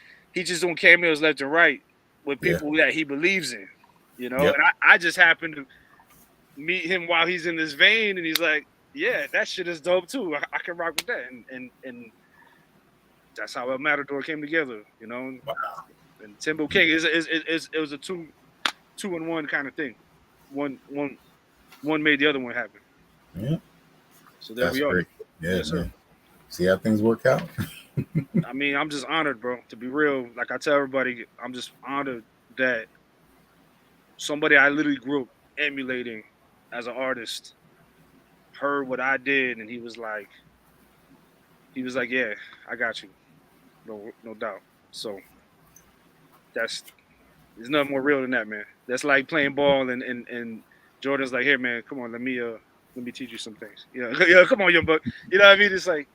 Speaker 3: doing cameos left and right with people that he believes in. You know, and I just happened to meet him while he's in this vein, and he's like, yeah, that shit is dope too. I can rock with that. And that's how El Matador came together, you know.
Speaker 2: Wow.
Speaker 3: And Timbo King it was a two in one kind of thing. One made the other one happen.
Speaker 2: Yeah.
Speaker 3: So there we are.
Speaker 2: Great. Yeah, yes, man. See how things work out.
Speaker 3: I mean, I'm just honored, bro. To be real, like I tell everybody, I'm just honored that somebody I literally grew up emulating as an artist heard what I did, and he was like, yeah, I got you, no doubt. So there's nothing more real than that, man. That's like playing ball, and Jordan's like, here, man, come on, let me teach you some things. Yeah, come on, young buck. You know what I mean? It's like,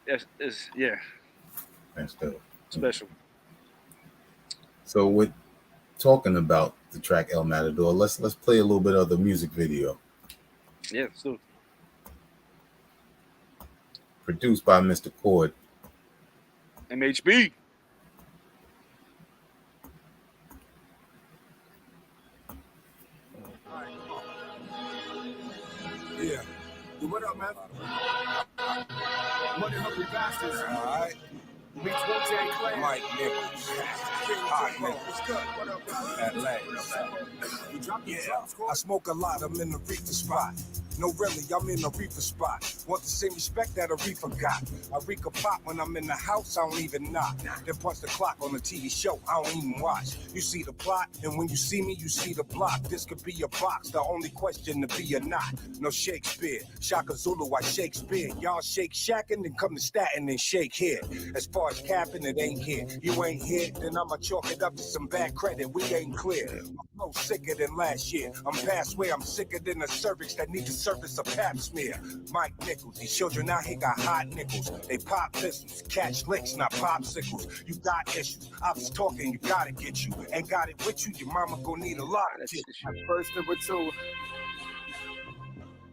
Speaker 3: it's yeah,
Speaker 2: that's dope.
Speaker 3: Special.
Speaker 2: So with talking about the track El Matador, let's play a little bit of the music video
Speaker 3: Yeah, so
Speaker 2: produced by Mr. Cord.
Speaker 3: MHB.
Speaker 1: Yeah. What up, man? Money hungry bastards. All right. Meets Wu-Tang Clan. Mike Nichols. Hot Nichols. Good. What up, man? At last. You drop the drops, I smoke a lot. I'm in the reefer spot. No, really, I'm in the reefer spot. Want the same respect that a reefer got. I reek a pot when I'm in the house, I don't even knock. Then punch the clock on the TV show, I don't even watch. You see the plot, and when you see me, you see the block. This could be a box, the only question to be or not. No Shakespeare, Shaka Zulu, I Shakespeare. Y'all shake shacking, then come to Staten and shake here. As far as capping, it ain't here. You ain't here, then I'ma chalk it up to some bad credit. We ain't clear. I'm no sicker than last year. I'm past where I'm sicker than a cervix that needs to service a pap smear. Mike Nichols, these children out here got hot nickels. They pop pistols, catch licks, not popsicles. You got issues. I was talking, you gotta get you. Ain't got it with you, your mama gonna need a lot of shit.
Speaker 4: First, number two.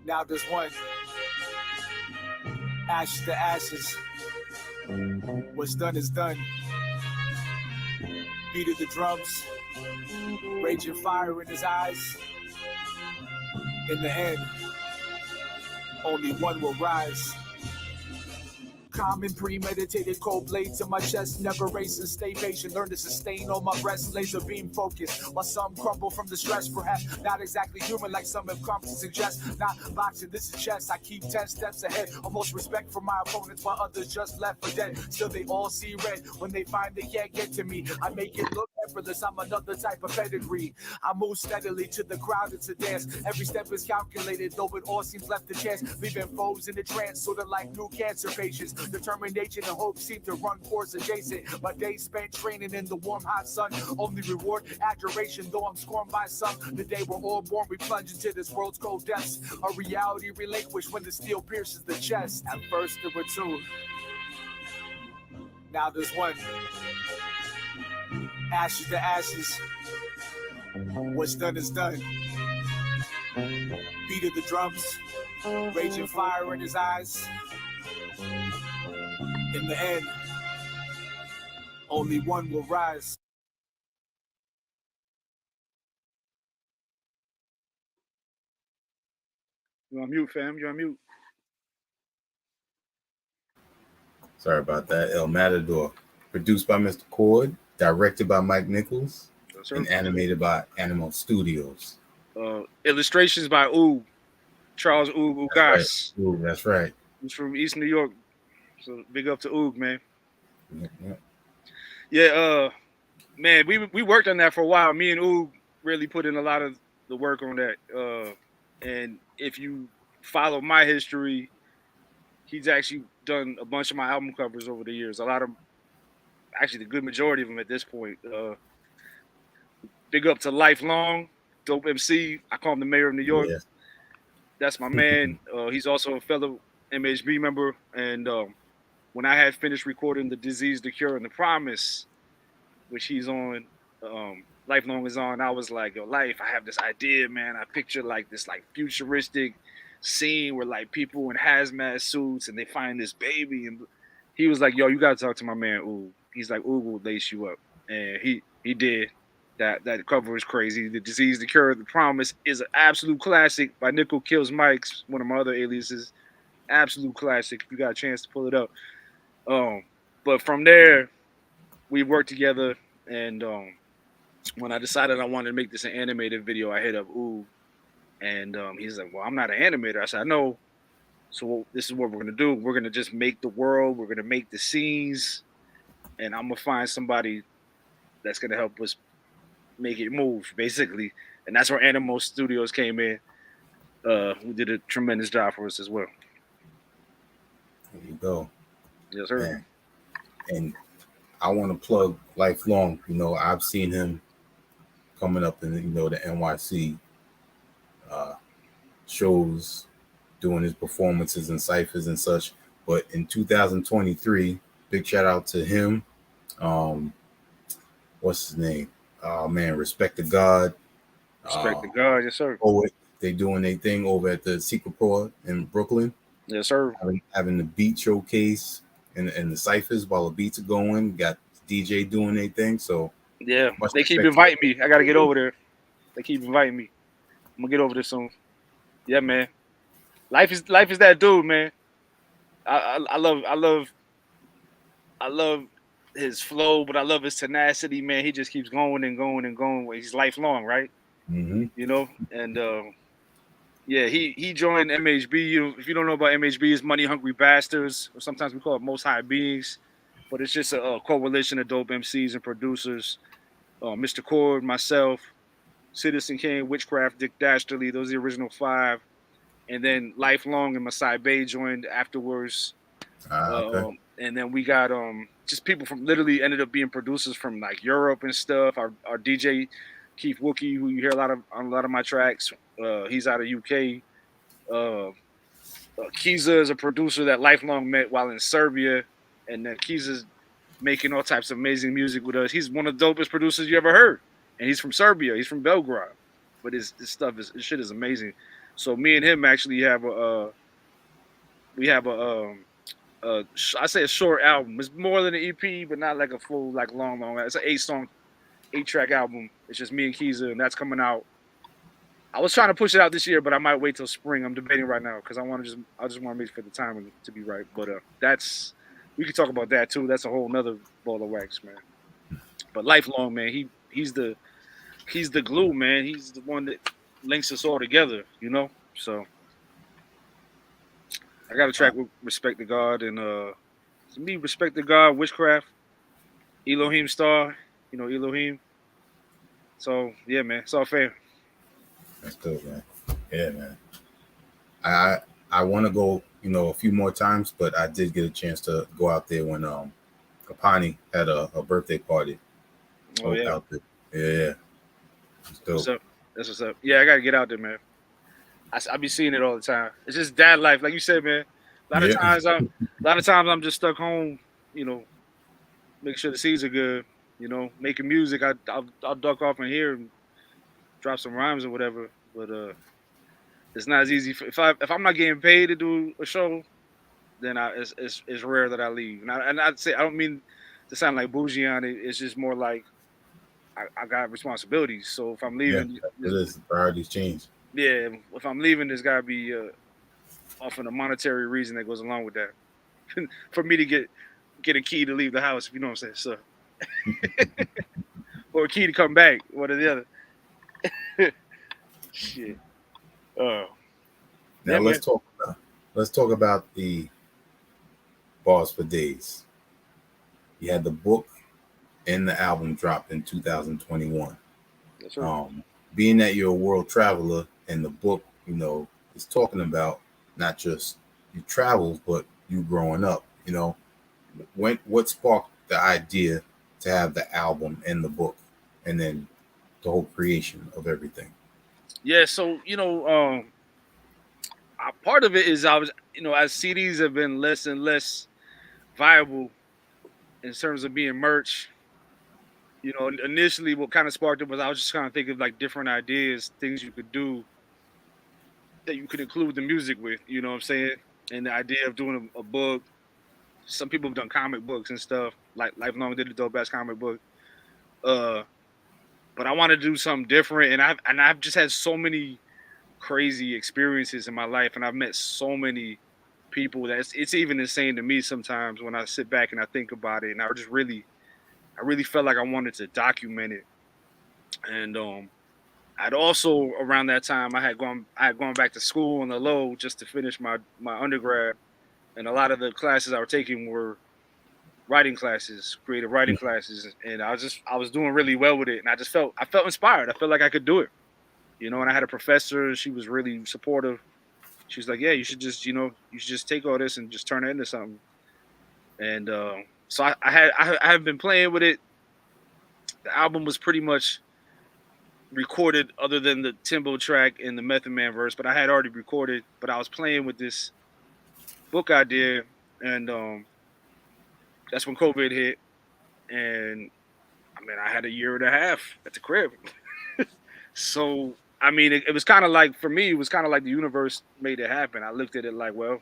Speaker 4: Now there's one. Ashes to ashes. What's done is done. Beat of the drums. Raging fire in his eyes. In the end, only one will rise. Common, premeditated, cold blades in my chest. Never racing, stay patient. Learn to sustain on my breast. Laser beam focus. While some crumble from the stress. Perhaps not exactly human like some have come to suggest. Not boxing, this is chess. I keep 10 steps ahead. Almost respect for my opponents while others just left for dead. Still they all see red when they find they can't get to me. I make it look effortless. I'm another type of pedigree. I move steadily to the crowd. It's a dance. Every step is calculated, though it all seems left to chance. Leaving foes in the trance, sort of like new cancer patients. Determination and hope seem to run course adjacent. My days spent training in the warm, hot sun. Only reward, adoration, though I'm scorned by some. The day we're all born, we plunge into this world's cold depths. A reality relinquished when the steel pierces the chest. At first there were two. Now there's one. Ashes to ashes. What's done is done. Beat of the drums. Raging fire in his eyes. In the end, only one will rise.
Speaker 3: You're on mute, fam. You're on mute.
Speaker 2: Sorry about that. El Matador, produced by Mr. Cord, directed by Mike Nichols, and animated by Animal Studios.
Speaker 3: Illustrations by Charles Ugas.
Speaker 2: Right. That's right.
Speaker 3: He's from East New York. So big up to Oog, man.
Speaker 2: Yeah.
Speaker 3: Yeah, man, we worked on that for a while. Me and Oog really put in a lot of the work on that. And if you follow my history, he's actually done a bunch of my album covers over the years. A lot of, actually, the good majority of them at this point. Big up to Lifelong, dope MC. I call him the mayor of New York.
Speaker 2: Yeah.
Speaker 3: That's my man. He's also a fellow MHB member. And when I had finished recording The Disease, The Cure, and The Promise, which he's on, Lifelong is on, I was like, yo, Life, I have this idea, man. I picture like this like futuristic scene where like people in hazmat suits and they find this baby. And he was like, yo, you got to talk to my man, Oog. He's like, Oog will lace you up. And he did. That cover is crazy. The Disease, The Cure, The Promise is an absolute classic by Nickel Kills Mike's, one of my other aliases. Absolute classic. If you got a chance to pull it up. But from there, we worked together, and when I decided I wanted to make this an animated video, I hit up Oog, and he's like, well, I'm not an animator. I said, I know. So this is what we're going to do. We're going to just make the world. We're going to make the scenes, and I'm going to find somebody that's going to help us make it move, basically. And that's where Animal Studios came in, who did a tremendous job for us as well.
Speaker 2: There you go.
Speaker 3: Yes, sir.
Speaker 2: Man. And I want to plug Lifelong. You know, I've seen him coming up in, you know, the NYC shows, doing his performances and ciphers and such. But in 2023, big shout out to him. What's his name? Oh man, respect to God.
Speaker 3: Respect to God, yes sir.
Speaker 2: Poet, they doing their thing over at the Secret Pro in Brooklyn.
Speaker 3: Yes sir.
Speaker 2: Having the beat showcase and the ciphers while the beats are going. Got DJ doing their thing. So
Speaker 3: Yeah,
Speaker 2: much
Speaker 3: they keep
Speaker 2: respect.
Speaker 3: inviting me. I gotta get over there. They keep inviting me. I'm gonna get over there soon. Yeah, man. Life is that dude, man. I love his flow, but I love his tenacity, man. He just keeps going and going and going. He's lifelong, right?
Speaker 2: Mm-hmm.
Speaker 3: You know, and yeah, he joined MHB. If you don't know about MHB, it's Money Hungry Bastards, or sometimes we call it Most High Beings, but it's just a coalition of dope MCs and producers. Mr. Cord, myself, Citizen Kane, Witchcraft, Dick Dastardly. Those are the original five, and then Lifelong and Masai Bay joined afterwards.
Speaker 2: Okay.
Speaker 3: And then we got just people from literally ended up being producers from like Europe and stuff. Our DJ Keith Wookie, who you hear on a lot of my tracks, he's out of UK. Kiza is a producer that Lifelong met while in Serbia, and then Kiza's making all types of amazing music with us. He's one of the dopest producers you ever heard, and he's from Serbia. He's from Belgrade, but his shit is amazing. So me and him actually have we have I say a short album. It's more than an EP, but not like a full like long. It's an 8-song, 8-track album. It's just me and Kiza, and that's coming out. I was trying to push it out this year, but I might wait till spring. I'm debating right now because I just want to make for the timing to be right. But we can talk about that too. That's a whole nother ball of wax, man. But Lifelong, man, he's the glue, man. He's the one that links us all together, you know. So I got a track with Respect to God and to me, Respect to God, Witchcraft, Elohim Star, Elohim. So yeah, man, it's all fair.
Speaker 2: That's good, man. Yeah, man. I want to go, a few more times, but I did get a chance to go out there when Kapani had a birthday party.
Speaker 3: Oh yeah.
Speaker 2: Out there. Yeah.
Speaker 3: What's up? That's what's up. Yeah, I gotta get out there, man. I be seeing it all the time. It's just dad life, like you said, man. A lot of times I'm just stuck home, make sure the seeds are good, making music. I'll duck off in here and drop some rhymes or whatever. But it's not as easy if I'm not getting paid to do a show, then it's rare that I leave. And I'd say I don't mean to sound like bougie on it. It's just more like I got responsibilities. So if I'm leaving,
Speaker 2: priorities change.
Speaker 3: Yeah, if I'm leaving, there's gotta be often a monetary reason that goes along with that. For me to get a key to leave the house, if you know what I'm saying, so or a key to come back, one or the other. Shit.
Speaker 2: Now let's talk about the Bars for Days. You had the book and the album dropped in 2021.
Speaker 3: That's right.
Speaker 2: Being that you're a world traveler, and the book, is talking about not just your travels, but you growing up. What sparked the idea to have the album and the book, and then the whole creation of everything?
Speaker 3: Yeah, so part of it is I was, as CDs have been less and less viable in terms of being merch. Initially what kind of sparked it was I was just kind of thinking of like different ideas, things you could do that you could include the music with, you know what I'm saying? And the idea of doing a book. Some people have done comic books and stuff, like Lifelong did the dope ass comic book. But I want to do something different, and I've just had so many crazy experiences in my life, and I've met so many people that it's even insane to me sometimes when I sit back and I think about it, and I really felt like I wanted to document it. And I'd also around that time I had gone back to school on the low just to finish my undergrad, and a lot of the classes I was taking were writing classes, creative writing classes, and I was doing really well with it, and I felt inspired. I felt like I could do it, and I had a professor. She was really supportive. She was like, "Yeah, you should just take all this and just turn it into something." And so I have been playing with it. The album was pretty much recorded, other than the Timbo track and the Method Man verse, but I had already recorded. But I was playing with this book idea, and that's when COVID hit, and I mean, I had a year and a half at the crib. So I mean, it was kind of like for me, it was kind of like the universe made it happen. I looked at it like, well,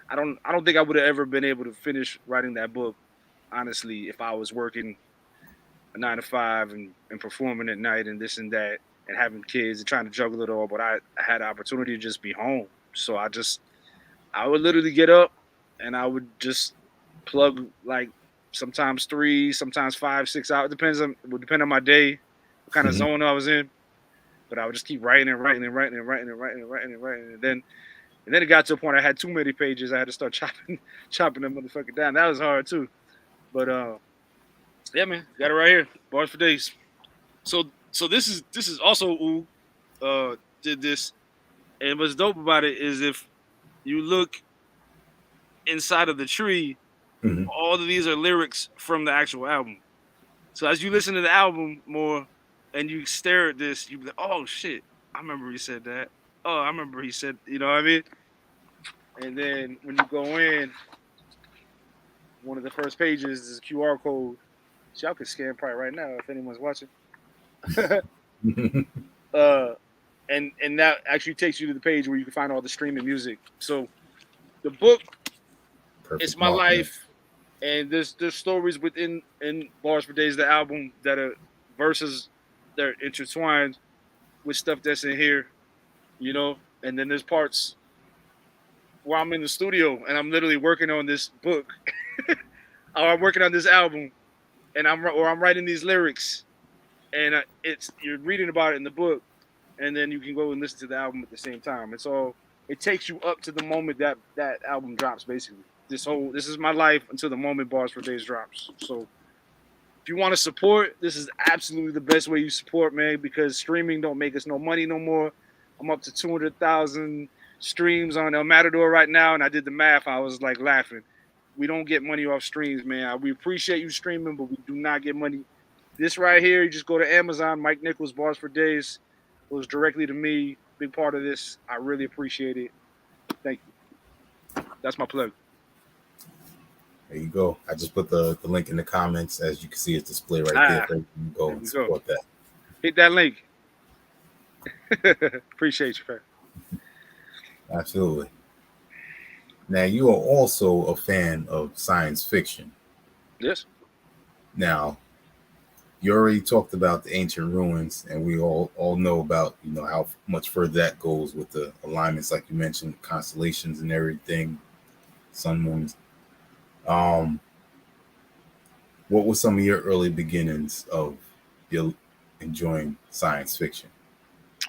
Speaker 3: I don't think I would have ever been able to finish writing that book, honestly, if I was working a 9 to 5 and performing at night and this and that and having kids and trying to juggle it all. But I had the opportunity to just be home. So I would literally get up and I would just plug like sometimes 3, sometimes 5, 6 hours. It would depend on my day, what kind of
Speaker 2: Mhm.
Speaker 3: zone I was in. But I would just keep writing and writing and writing and writing and writing and writing and writing. And then it got to a point I had too many pages. I had to start chopping them motherfucker down. That was hard too. But yeah, man, got it right here. Bars for days. So this is also did this. And what's dope about it is if you look inside of the tree,
Speaker 2: Mhm.
Speaker 3: all of these are lyrics from the actual album. So as you listen to the album more and you stare at this, you be like, oh shit, I remember he said that. Oh, I remember he said, you know what I mean? And then when you go in, one of the first pages is a QR code. So y'all can scan probably right now if anyone's watching. uh, and that actually takes you to the page where you can find all the streaming music. So the book,
Speaker 2: Perfect
Speaker 3: it's my
Speaker 2: mark, man.
Speaker 3: life, and there's stories within in Bars for Days, the album, that are verses that are intertwined with stuff that's in here, you know. And then there's parts where I'm in the studio and I'm literally working on this book, or I'm working on this album, and I'm writing these lyrics, and it's you're reading about it in the book, and then you can go and listen to the album at the same time. It takes you up to the moment that album drops. Basically, this is my life until the moment Bars for Days drops. So if you want to support, this is absolutely the best way you support, man, because streaming don't make us no money no more. I'm up to 200,000 streams on El Matador right now, and I did the math. I was like laughing. We don't get money off streams, man. We appreciate you streaming, but we do not get money. This right here, you just go to Amazon, Mike Nichols, Bars for Days. It goes directly to me. Big part of this. I really appreciate it. Thank you. That's my plug.
Speaker 2: There you go. I just put the link in the comments. As you can see, it's displayed right there. So you can go and support that.
Speaker 3: Hit that link. Appreciate you, man.
Speaker 2: Absolutely. Now, you are also a fan of science fiction.
Speaker 3: Yes.
Speaker 2: Now, you already talked about the ancient ruins, and we all know about, you know, how much further that goes with the alignments, like you mentioned, constellations and everything, sun, moons. What were some of your early beginnings of your enjoying science fiction?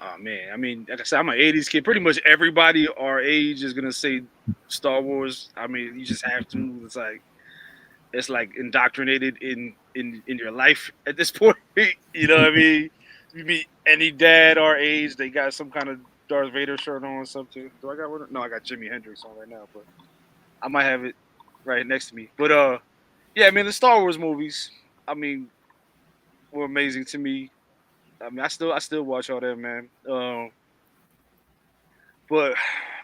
Speaker 3: Oh man, I mean, like I said, I'm an '80s kid. Pretty much everybody our age is gonna say Star Wars. I mean, you just have to. It's like indoctrinated in your life at this point. You know what I mean? You meet any dad our age, they got some kind of Darth Vader shirt on or something. Do I got one? No, I got Jimi Hendrix on right now, but I might have it right next to me. But yeah, I mean, the Star Wars movies, I mean, were amazing to me. I mean, I still watch all that, man. But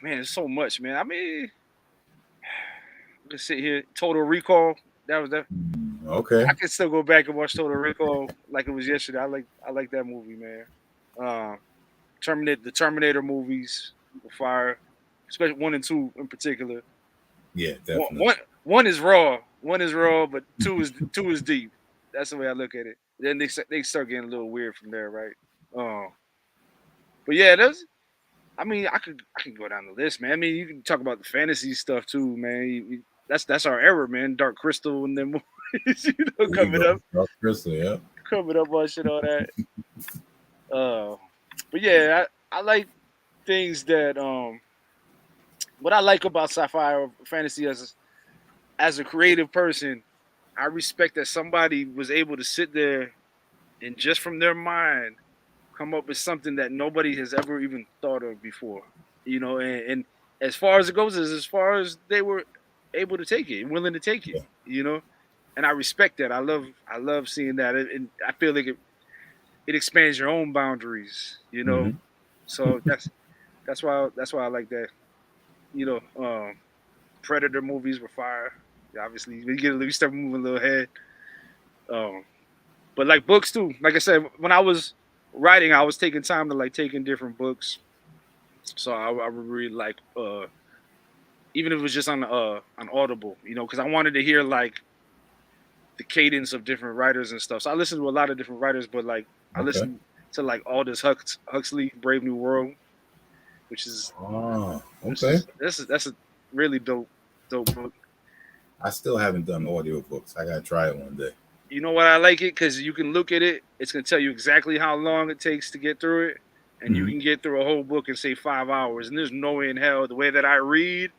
Speaker 3: man, there's so much, man. I mean, let's sit here. Total Recall. That was that.
Speaker 2: Okay.
Speaker 3: I can still go back and watch Total Recall like it was yesterday. I like that movie, man. The Terminator movies were fire, especially 1 and 2 in particular.
Speaker 2: Yeah, definitely.
Speaker 3: One is raw. One is raw, but two is deep. That's the way I look at it. Then they start getting a little weird from there, right? But yeah, I mean, I can go down the list, man. I mean, you can talk about the fantasy stuff too, man. That's our era, man. Dark Crystal and then movies, coming up.
Speaker 2: Dark Crystal, yeah.
Speaker 3: Coming up on shit, all that. But yeah, I like things that what I like about sci-fi or fantasy as a creative person, I respect that somebody was able to sit there and just from their mind come up with something that nobody has ever even thought of before. And as far as it goes, is as far as they were able to take it, willing to take it, and I respect that. I love seeing that, and I feel like it expands your own boundaries,
Speaker 2: Mm-hmm.
Speaker 3: So that's why I like that. Predator movies were fire. Obviously, we start moving a little ahead. But like books too. Like I said, when I was writing, I was taking time to like take in different books. So I would read like even if it was just on Audible, you know, because I wanted to hear like the cadence of different writers and stuff. So I listened to a lot of different writers, but like I
Speaker 2: Okay.
Speaker 3: listened to like Aldous Huxley, Brave New World, which is
Speaker 2: Oh, okay.
Speaker 3: that's a really dope book.
Speaker 2: I still haven't done audiobooks. I gotta try it one day.
Speaker 3: You know what I like it because you can look at it. It's gonna tell you exactly how long it takes to get through it, and you
Speaker 2: Mhm.
Speaker 3: can get through a whole book in say 5 hours. And there's no way in hell the way that I read.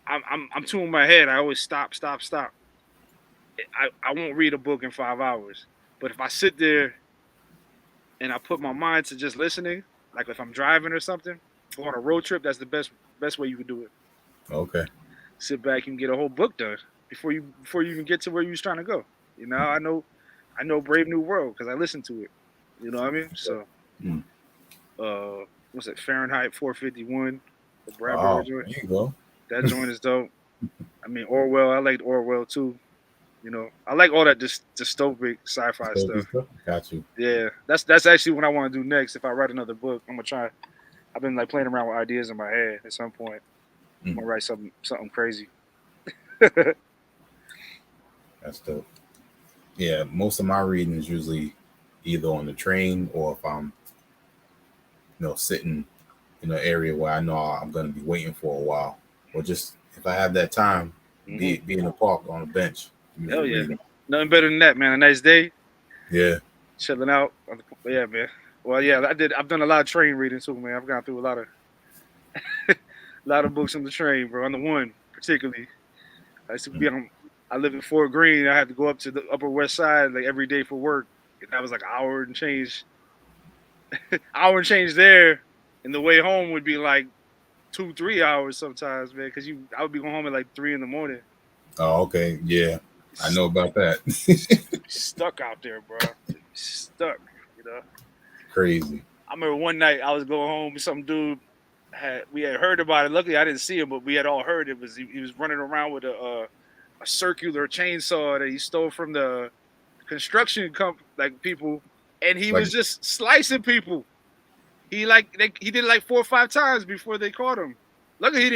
Speaker 3: I'm two in my head. I always stop. I won't read a book in 5 hours, but if I sit there and I put my mind to just listening, like if I'm driving or something, go on a road trip, that's the best way you can do it.
Speaker 2: Okay.
Speaker 3: Sit back and get a whole book done before you even get to where you was trying to go. You know, I know Brave New World because I listened to it. You know what I mean? So,
Speaker 2: Mm.
Speaker 3: what's it? Fahrenheit 451, the
Speaker 2: Oh,
Speaker 3: Bradbury
Speaker 2: there
Speaker 3: joint.
Speaker 2: you go.
Speaker 3: That joint is dope. I mean, Orwell. I liked Orwell too. You know, I like all that dystopic sci-fi stuff.
Speaker 2: Got you.
Speaker 3: Yeah, that's actually what I want to do next. If I write another book, I'm gonna try. I've been like playing around with ideas in my head. At some point, I'm gonna write something crazy.
Speaker 2: That's dope. Yeah, most of my reading is usually either on the train or if I'm, sitting in an area where I know I'm going to be waiting for a while, or just if I have that time, be in the park on a bench.
Speaker 3: Hell yeah,
Speaker 2: reading.
Speaker 3: nothing better than that, man. A nice day,
Speaker 2: Yeah.
Speaker 3: chilling out. Yeah, man. Well, yeah, I've done a lot of train reading too, man. I've gone through a lot of books on the train, bro. On the one particularly, I used to be on. I live in Fort Greene. I had to go up to the Upper West Side like every day for work. And that was like an hour and change. There, and the way home would be like 2-3 hours sometimes, man. Because I would be going home at like 3 a.m.
Speaker 2: Oh, okay. Yeah, I know about that.
Speaker 3: Stuck out there, bro. Stuck, you know.
Speaker 2: Crazy.
Speaker 3: I remember one night I was going home and some dude we had heard about it. Luckily I didn't see him, but we had all heard it. He was running around with a circular chainsaw that he stole from the construction people, and he was just slicing people. He did it like 4 or 5 times before they caught him. Luckily he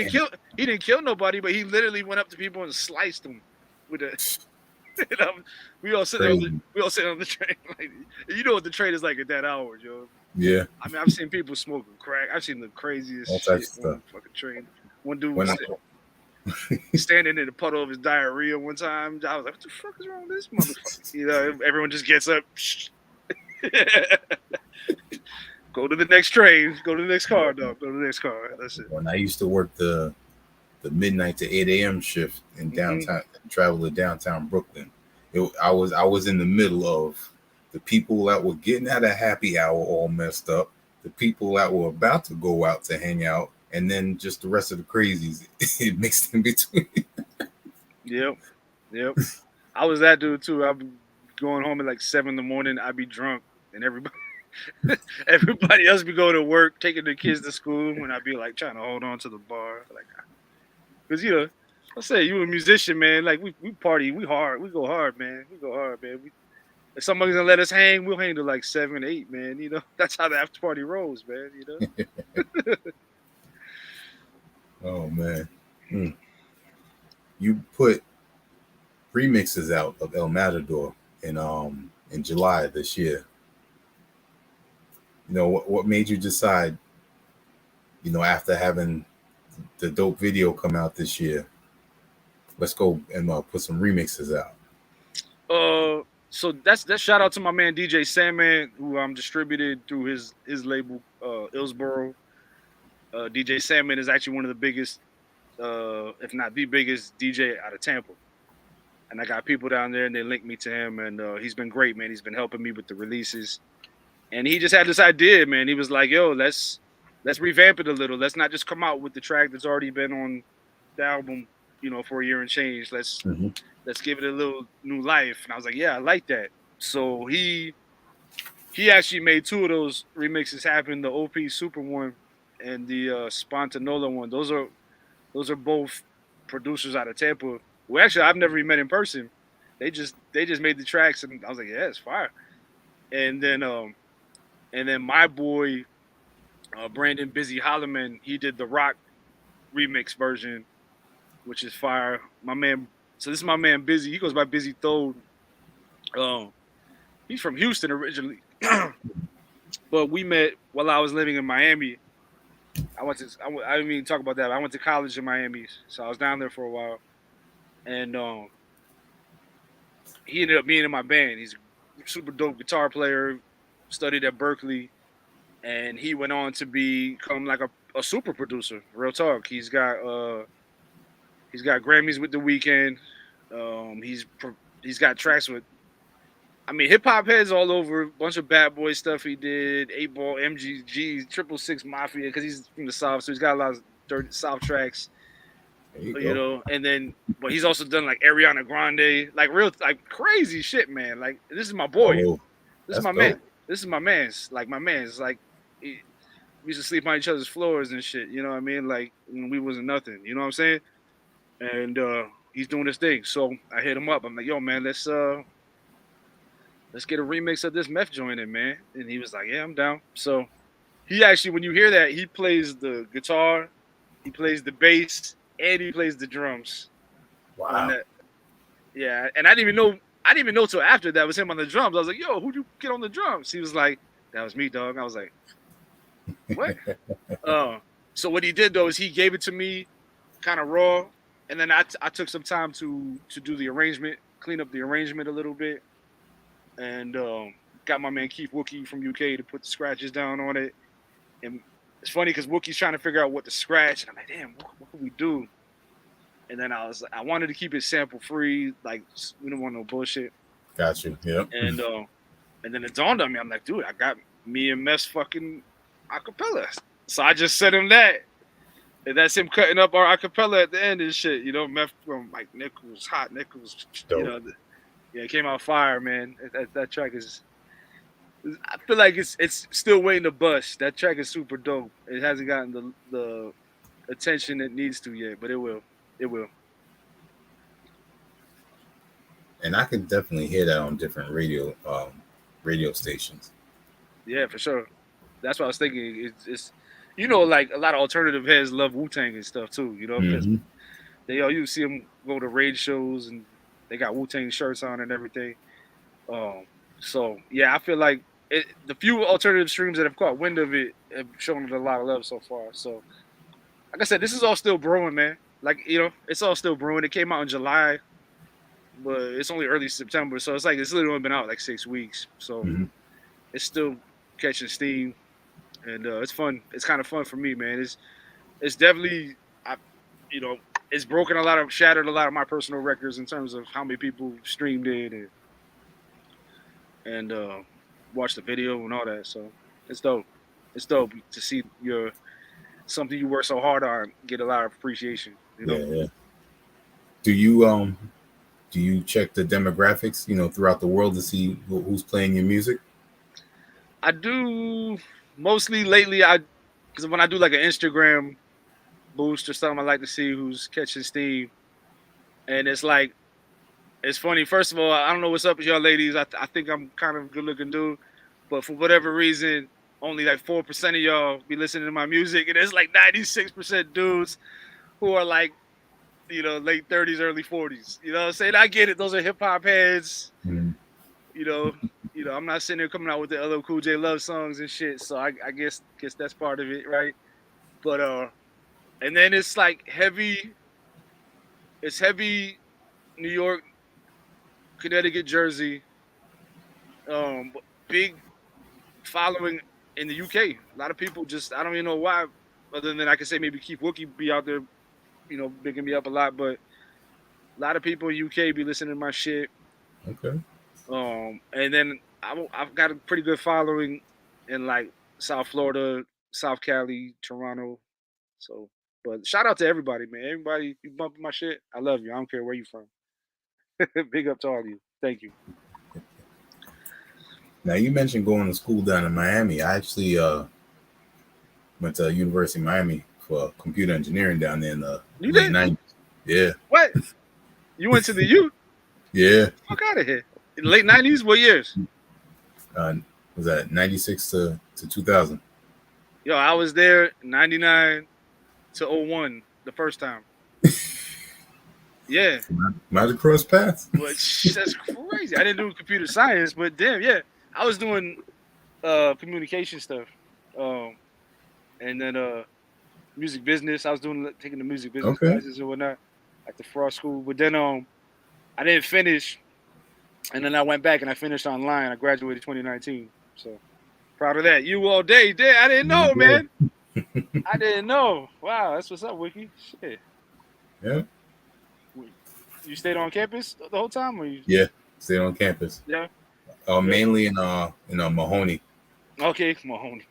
Speaker 3: didn't kill nobody, but he literally went up to people and sliced them with a. We all sitting on the train. Like, you know what the train is like at that hour, yo.
Speaker 2: Yeah.
Speaker 3: I mean, I've seen people smoking crack. I've seen the craziest
Speaker 2: all
Speaker 3: shit
Speaker 2: types of
Speaker 3: on the fucking train. One dude was standing in the puddle of his diarrhea one time. I was like, what the fuck is wrong with this motherfucker? You know, everyone just gets up. Go to the next train. Go to the next car, dog. Go to the next car. That's it.
Speaker 2: When I used to work the midnight to 8 a.m. shift in downtown, travel to downtown Brooklyn, I was in the middle of the people that were getting out of happy hour all messed up, the people that were about to go out to hang out, and then just the rest of the crazies. It mixed in between.
Speaker 3: Yep. I was that dude too. I'd be going home at like 7 a.m. I'd be drunk, and everybody else be going to work, taking their kids to school, and I'd be like trying to hold on to the bar, like, because let's say you a musician, man. Like we party, we go hard, man. If somebody's gonna let us hang, we'll hang to like 7, 8, man. You know, that's how the after party rolls, man. You know.
Speaker 2: Oh man, you put remixes out of El Matador in July this year. You know what made you decide? You know, after having the dope video come out this year, let's go and put some remixes out.
Speaker 3: So that's shout out to my man DJ Sandman, who I'm distributed through his label Illsboro. DJ Sandman is actually one of the biggest, if not the biggest DJ out of Tampa. And I got people down there, and they linked me to him, and he's been great, man. He's been helping me with the releases, and he just had this idea, man. He was like, "Yo, let's revamp it a little. Let's not just come out with the track that's already been on the album, for a year and change. Let's give it a little new life." And I was like, "Yeah, I like that." So he actually made 2 of those remixes happen: the OP Super one and the Spontanola one. Those are both producers out of Tampa. Well, actually, I've never even met in person. They just made the tracks, and I was like, yeah, it's fire. And then my boy Brandon Busy Holloman, he did the rock remix version, which is fire. My man, so this is my man Busy. He goes by Busy Thode. He's from Houston originally, but we met while I was living in Miami. I didn't even talk about that. I went to college in Miami, so I was down there for a while, and he ended up being in my band. He's a super dope guitar player, studied at Berkeley, and he went on to become like a super producer. Real talk. He's got Grammys with The Weeknd. He's got tracks with, I mean, hip hop heads all over. A bunch of Bad Boy stuff he did. 8 Ball, MGG, 666 Mafia, because he's from the South, so he's got a lot of dirty South tracks. You know, and then, but he's also done like Ariana Grande, like real, like crazy shit, man. Like, this is my boy.
Speaker 2: Oh,
Speaker 3: this is my man. This is my man's. Like, my man's. Like, we used to sleep on each other's floors and shit. You know what I mean? Like, when we wasn't nothing. You know what I'm saying? And he's doing this thing. So I hit him up. I'm like, yo, man, let's get a remix of this meth joint in, man. And he was like, yeah, I'm down. So he actually, when you hear that, he plays the guitar, he plays the bass, and he plays the drums.
Speaker 2: Wow.
Speaker 3: Yeah, and I didn't even know till after that was him on the drums. I was like, yo, who'd you get on the drums? He was like, that was me, dog. I was like, what? So what he did though is he gave it to me kind of raw, and then I took some time to do the arrangement, clean up the arrangement a little bit, and got my man Keith Wookie from UK to put the scratches down on it. And it's funny because Wookie's trying to figure out what to scratch, and I'm like, damn, what can we do? And then I wanted to keep it sample free, like we don't want no bullshit.
Speaker 2: Got you. Yeah.
Speaker 3: And then it dawned on me, I'm like, dude, I got me and Mess fucking acapella. So I just sent him that. And that's him cutting up our acapella at the end and shit. You know, Meth from like Nichols, Hot Nichols.
Speaker 2: Dope.
Speaker 3: You know, it came out fire, man. That track is, I feel like it's still waiting to bust. That track is super dope. It hasn't gotten the attention it needs to yet, but it will. It will.
Speaker 2: And I can definitely hear that on different radio stations.
Speaker 3: Yeah, for sure. That's what I was thinking. It's you know, like a lot of alternative heads love Wu-Tang and stuff too. You know, because you see them go to raid shows and they got Wu-Tang shirts on and everything. So yeah, I feel like the few alternative streams that have caught wind of it have shown it a lot of love so far. So, like I said, this is all still brewing, man. Like, you know, it's all still brewing. It came out in July, but it's only early September. So it's like, it's literally only been out like 6 weeks. So it's still catching steam. And it's fun. It's kind of fun for me, man. It's definitely, it's shattered a lot of my personal records in terms of how many people streamed it and watched the video and all that. So it's dope. It's dope to see something you work so hard on get a lot of appreciation. You know?
Speaker 2: Yeah. Do you check the demographics, throughout the world to see who's playing your music?
Speaker 3: I do mostly lately. Because when I do like an Instagram boost or something, I like to see who's catching steam. And it's like, it's funny. First of all, I don't know what's up with y'all ladies. I think I'm kind of a good looking dude, but for whatever reason, only like 4% of y'all be listening to my music, and it's like 96% dudes who are like, late 30s, early 40s. You know what I'm saying? I get it. Those are hip hop heads. I'm not sitting there coming out with the LL Cool J love songs and shit. So I guess that's part of it, right? But and then it's like heavy. It's heavy, New York, Connecticut, Jersey. Big following in the UK. A lot of people I don't even know why, other than I can say maybe Keith Wookie be out there, bigging me up a lot. But a lot of people in UK be listening to my shit.
Speaker 2: Okay.
Speaker 3: And then I've got a pretty good following in like South Florida, South Cali, Toronto. So, but shout out to everybody, man. Everybody, you bumping my shit, I love you. I don't care where you from. Big up to all of you. Thank you.
Speaker 2: Now, you mentioned going to school down in Miami. I actually went to University of Miami for computer engineering down there in the late 90s. Yeah.
Speaker 3: What? You went to the U?
Speaker 2: Yeah.
Speaker 3: Fuck out of here. In the late 90s? What years?
Speaker 2: Was that 96 to 2000?
Speaker 3: Yo, I was there 99 to 01 the first time. Yeah.
Speaker 2: Might have crossed paths.
Speaker 3: But that's crazy. I didn't do computer science, but damn, yeah. I was doing communication stuff. And then music business. I was taking the music business
Speaker 2: Okay.
Speaker 3: classes and whatnot at the Frost School. But then I didn't finish, and then I went back and I finished online. I graduated 2019. So proud of that. You all day. Damn, I didn't know, man. I didn't know. Wow, that's what's up, Wiki. Shit.
Speaker 2: Yeah.
Speaker 3: You stayed on campus the whole time, or you?
Speaker 2: Yeah, stayed on campus.
Speaker 3: Yeah.
Speaker 2: Mainly in Mahoney.
Speaker 3: Okay, Mahoney.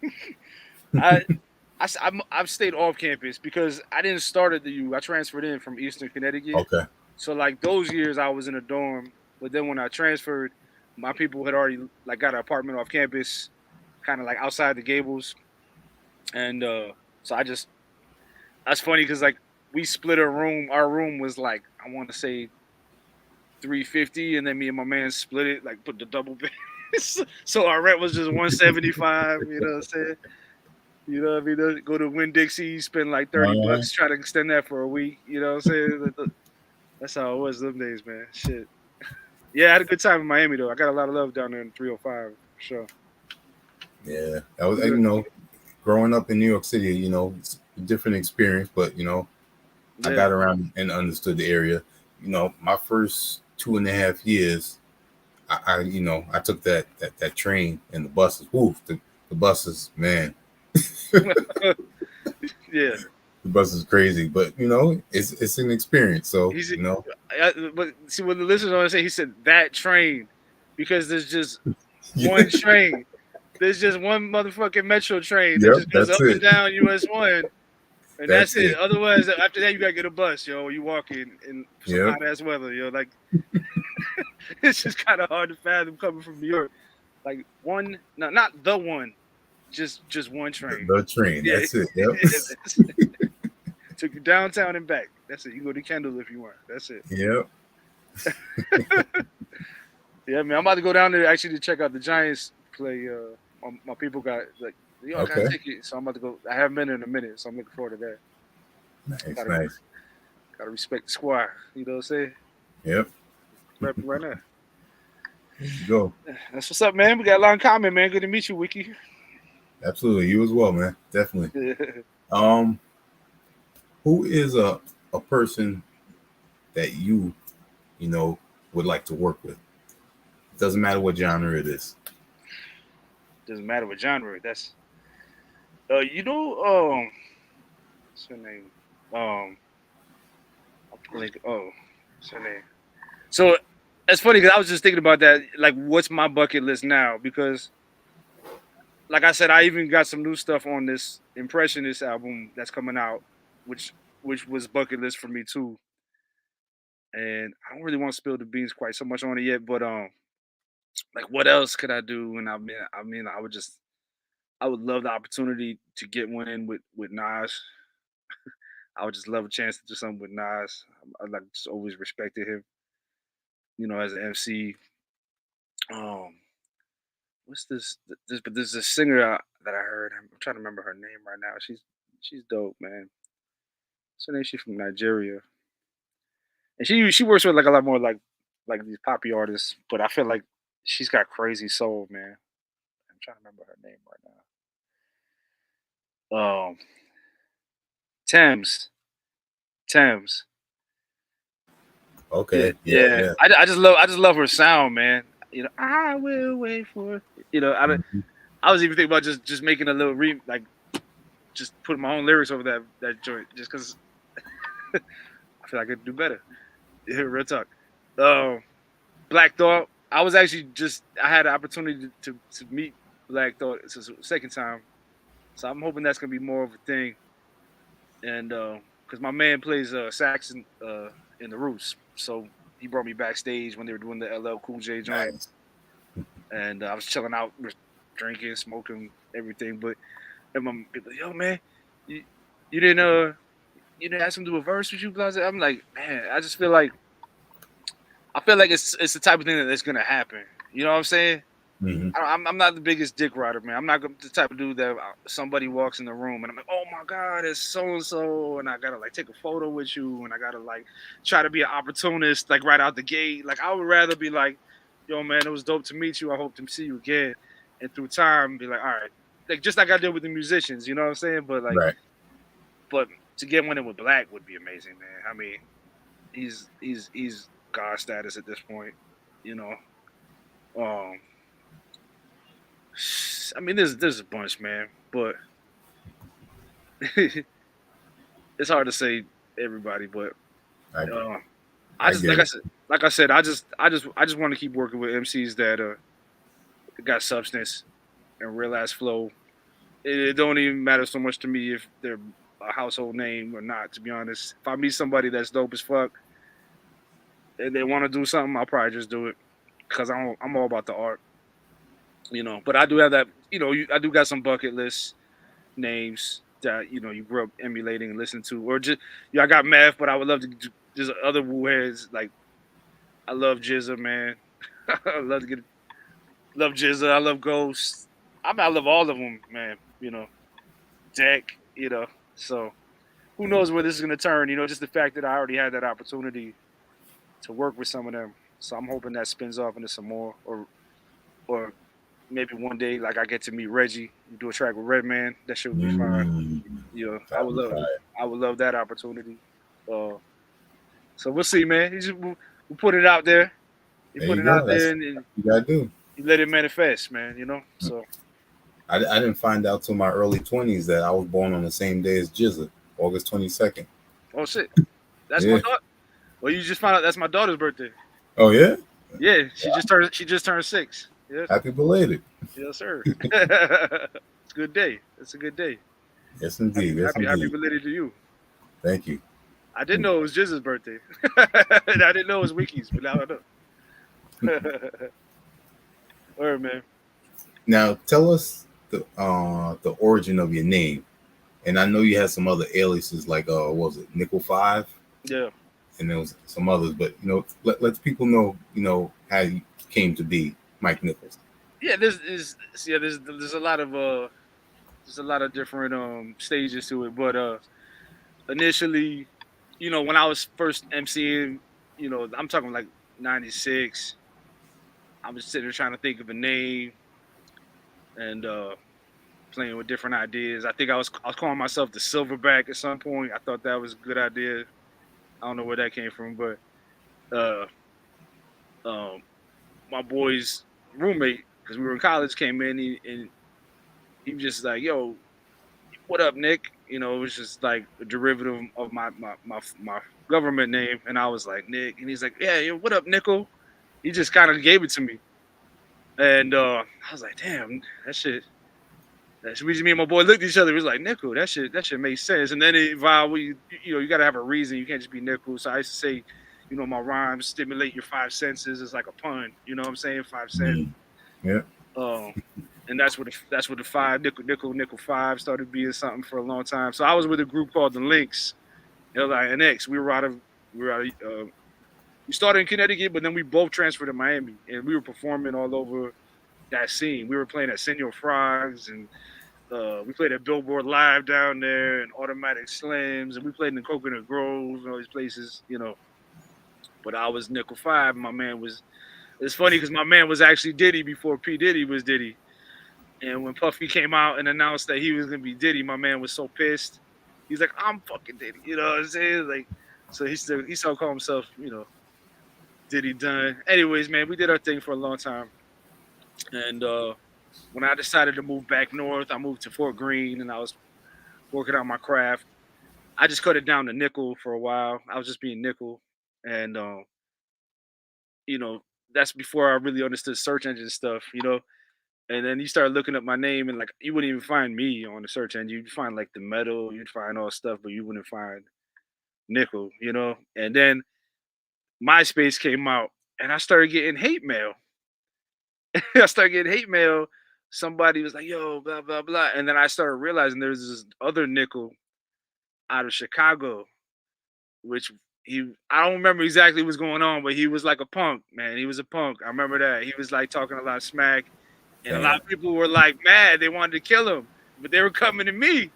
Speaker 3: I've stayed off campus because I didn't start at the U. I transferred in from Eastern Connecticut.
Speaker 2: Okay.
Speaker 3: So like those years I was in a dorm, but then when I transferred, my people had already like got an apartment off campus, kind of like outside the Gables, and so that's funny because like we split a room. Our room was like I want to say 350, and then me and my man split it, like put the double bed. So our rent was just 175. You know what I'm saying? You know what I mean? Go to Winn-Dixie, spend like $30, try to extend that for a week. You know what I'm saying? That's how it was them days, man. Shit. Yeah, I had a good time in Miami though. I got a lot of love down there in 305 for sure.
Speaker 2: Yeah, that was growing up in New York City. It's a different experience, but I got around and understood the area. My first 2.5 years, I took that train and the buses. Woof, the buses, man.
Speaker 3: Yeah,
Speaker 2: the bus is crazy, but it's an experience. So
Speaker 3: but see what the listeners want to say. He said that train because there's just one train. There's just one motherfucking metro train that just goes up and down US 1, and that's it. Otherwise, after that, you gotta get a bus, yo. You walk in some hot ass weather, yo. Like it's just kind of hard to fathom coming from New York. Like not the one. Just one train.
Speaker 2: The train. Yeah. That's it. Yep.
Speaker 3: Took you downtown and back. That's it. You go to Kendall if you want. That's it.
Speaker 2: Yep.
Speaker 3: Yeah, man. I'm about to go down there actually to check out the Giants play. My people got got a ticket, so I'm about to go. I haven't been in a minute, so I'm looking forward to that.
Speaker 2: Nice.
Speaker 3: Gotta respect the squad. You know what I'm saying?
Speaker 2: Yep.
Speaker 3: Right now.
Speaker 2: There you go.
Speaker 3: That's what's up, man. We got a lot in common, man. Good to meet you, Wiki.
Speaker 2: Absolutely, you as well, man. Definitely. Who is a person that you would like to work with? It doesn't matter what genre it is.
Speaker 3: Doesn't matter what genre. That's what's her name? What's her name? So it's funny because I was just thinking about that. Like, what's my bucket list now? Because like I said, I even got some new stuff on this Impressionist album that's coming out, which was bucket list for me too. And I don't really want to spill the beans quite so much on it yet, but like what else could I do? And I would love the opportunity to get one in with Nas. I would just love a chance to do something with Nas. I like just always respected him, as an MC. What's this? But there's a singer that I heard. I'm trying to remember her name right now. She's dope, man. What's her name? She's from Nigeria, and she works with like a lot more like these poppy artists. But I feel like she's got crazy soul, man. I'm trying to remember her name right now. Thames.
Speaker 2: Okay.
Speaker 3: Yeah. I just love her sound, man. I will wait for it. I was even thinking about just making a little just putting my own lyrics over that joint, just because I feel like I could do better. Real talk. Black Thought. I was actually I had an opportunity to meet Black Thought. It's the second time, so I'm hoping that's gonna be more of a thing. And because my man plays sax in the Roots, so he brought me backstage when they were doing the LL Cool J joint.
Speaker 2: Nice.
Speaker 3: And I was chilling out, drinking, smoking, everything. But and my people, yo, man, you didn't ask him to do a verse with you, Blaze? I'm like, man, I just feel like I feel like it's the type of thing that's gonna happen. You know what I'm saying?
Speaker 2: Hmm.
Speaker 3: I'm not the biggest dick rider, man. I'm not the type of dude that somebody walks in the room and I'm like, oh my god, it's so and so, and I gotta like take a photo with you, and I gotta like try to be an opportunist like right out the gate. Like I would rather be like, yo man, it was dope to meet you. I hope to see you again, and through time be like, all right, like just like I did with the musicians. You know what I'm saying? But like,
Speaker 2: Right.
Speaker 3: but to get one in with Black would be amazing, man. I mean, he's god status at this point. You know. Um, I mean, there's a bunch, man, but it's hard to say everybody. But
Speaker 2: I,
Speaker 3: uh, I
Speaker 2: I
Speaker 3: just
Speaker 2: get it.
Speaker 3: like I said, I just want to keep working with MCs that got substance and real ass flow. It don't even matter so much to me if they're a household name or not. To be honest, if I meet somebody that's dope as fuck and they want to do something, I'll probably just do it because I'm all about the art, you know. But I do have that, you know, I do got some bucket list names that you know you grew up emulating and listening to, or just I got math, but I would love to just other Wu heads. Like I love Jizza, man. I love Jizza. I love Ghost. I love all of them, man. You know, Deck. You know, so who knows where this is gonna turn? You know, just the fact that I already had that opportunity to work with some of them. So I'm hoping that spins off into some more, or maybe one day like I get to meet Reggie, do a track with Redman. That shit would be fine.
Speaker 2: Mm,
Speaker 3: You know,
Speaker 2: that'd be fire.
Speaker 3: I would love that opportunity. So we'll see, man. We put it out there. You
Speaker 2: There
Speaker 3: put
Speaker 2: you
Speaker 3: it out
Speaker 2: go.
Speaker 3: there,
Speaker 2: That's
Speaker 3: and
Speaker 2: what you gotta do.
Speaker 3: you let it manifest, man. You know. So
Speaker 2: I didn't find out till my early 20s that I was born on the same day as Jizza, August 22nd.
Speaker 3: oh shit, that's my
Speaker 2: Yeah.
Speaker 3: daughter. Well, you just found out that's my daughter's birthday.
Speaker 2: Oh yeah.
Speaker 3: Yeah, she just turned 6. Yes,
Speaker 2: Happy belated.
Speaker 3: yes, sir. It's a good day. It's a good day.
Speaker 2: Yes, indeed. Yes,
Speaker 3: Happy
Speaker 2: indeed.
Speaker 3: belated to you.
Speaker 2: Thank you.
Speaker 3: I didn't know it was Jiz's birthday. And I didn't know it was Wiki's, but now I know. All right, man.
Speaker 2: Now tell us the origin of your name. And I know you had some other aliases like what was it, Nickel Five?
Speaker 3: Yeah.
Speaker 2: And there was some others, but you know, let people know, you know, how you came to be Mike Nichols.
Speaker 3: Yeah, there's a lot of different stages to it, but initially, you know, when I was first MCing, you know, I'm talking like 96. I was sitting there trying to think of a name and playing with different ideas. I think I was calling myself the Silverback at some point. I thought that was a good idea. I don't know where that came from, but uh um my boy's roommate, because we were in college, came in and he was just like, yo, what up, Nick? You know, it was just like a derivative of my government name. And I was like, Nick. And he's like, yeah, yo, what up, Nickel? He just kind of gave it to me. And I was like, damn, that shit. Me and my boy looked at each other. It was like, Nickel, that shit makes sense. And then it evolved. You know, you got to have a reason. You can't just be Nickel. So I used to say, you know, my rhymes stimulate your 5 senses. It's like a pun. You know what I'm saying? 5 cents.
Speaker 2: Yeah.
Speaker 3: And that's what the five nickel 5 started being something for a long time. So I was with a group called the Lynx, LINX. We started in Connecticut, but then we both transferred to Miami, and we were performing all over that scene. We were playing at Senor Frogs, and we played at Billboard Live down there, and Automatic Slims, and we played in Coconut Grove and all these places, you know. But I was Nickel 5. My man was. It's funny because my man was actually Diddy before P Diddy was Diddy. And when Puffy came out and announced that he was gonna be Diddy, my man was so pissed. He's like, I'm fucking Diddy. You know what I'm saying? Like, so he still call himself, you know, Diddy Dunn. Anyways, man, we did our thing for a long time. And when I decided to move back north, I moved to Fort Greene and I was working on my craft. I just cut it down to Nickel for a while. I was just being Nickel. And you know, that's before I really understood search engine stuff, you know. And then you start looking up my name, and like you wouldn't even find me on the search engine. You'd find like the metal, you'd find all stuff, but you wouldn't find Nickel, you know. And then MySpace came out, and I started getting hate mail. I started getting hate mail. Somebody was like, "Yo, blah blah blah," and then I started realizing there's this other Nickel out of Chicago, which I don't remember exactly what's going on, but he was like a punk, man. He was a punk. I remember that. He was like talking a lot of smack, and a lot of people were like mad. They wanted to kill him, but they were coming to me.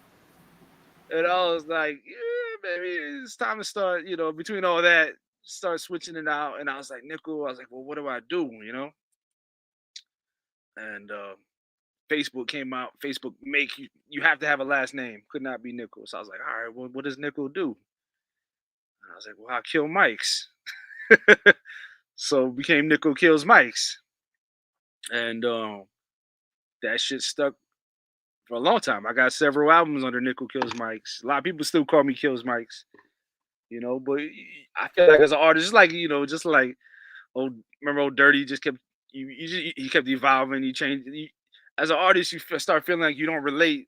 Speaker 3: And I was like, yeah, baby, it's time to start, between all that, start switching it out. And I was like, Nickel, I was like, well, what do I do, And Facebook came out. Facebook make you have to have a last name. Could not be Nickel. So I was like, all right, well, what does Nickel do? And I was like, well, I kill mics. So became Nickel Kills Mics. And that shit stuck for a long time. I got several albums under Nickel Kills Mics. A lot of people still call me Kills Mics, but I feel like as an artist, it's like, just like remember old Dirty just kept he kept evolving, he changed. As an artist, you start feeling like you don't relate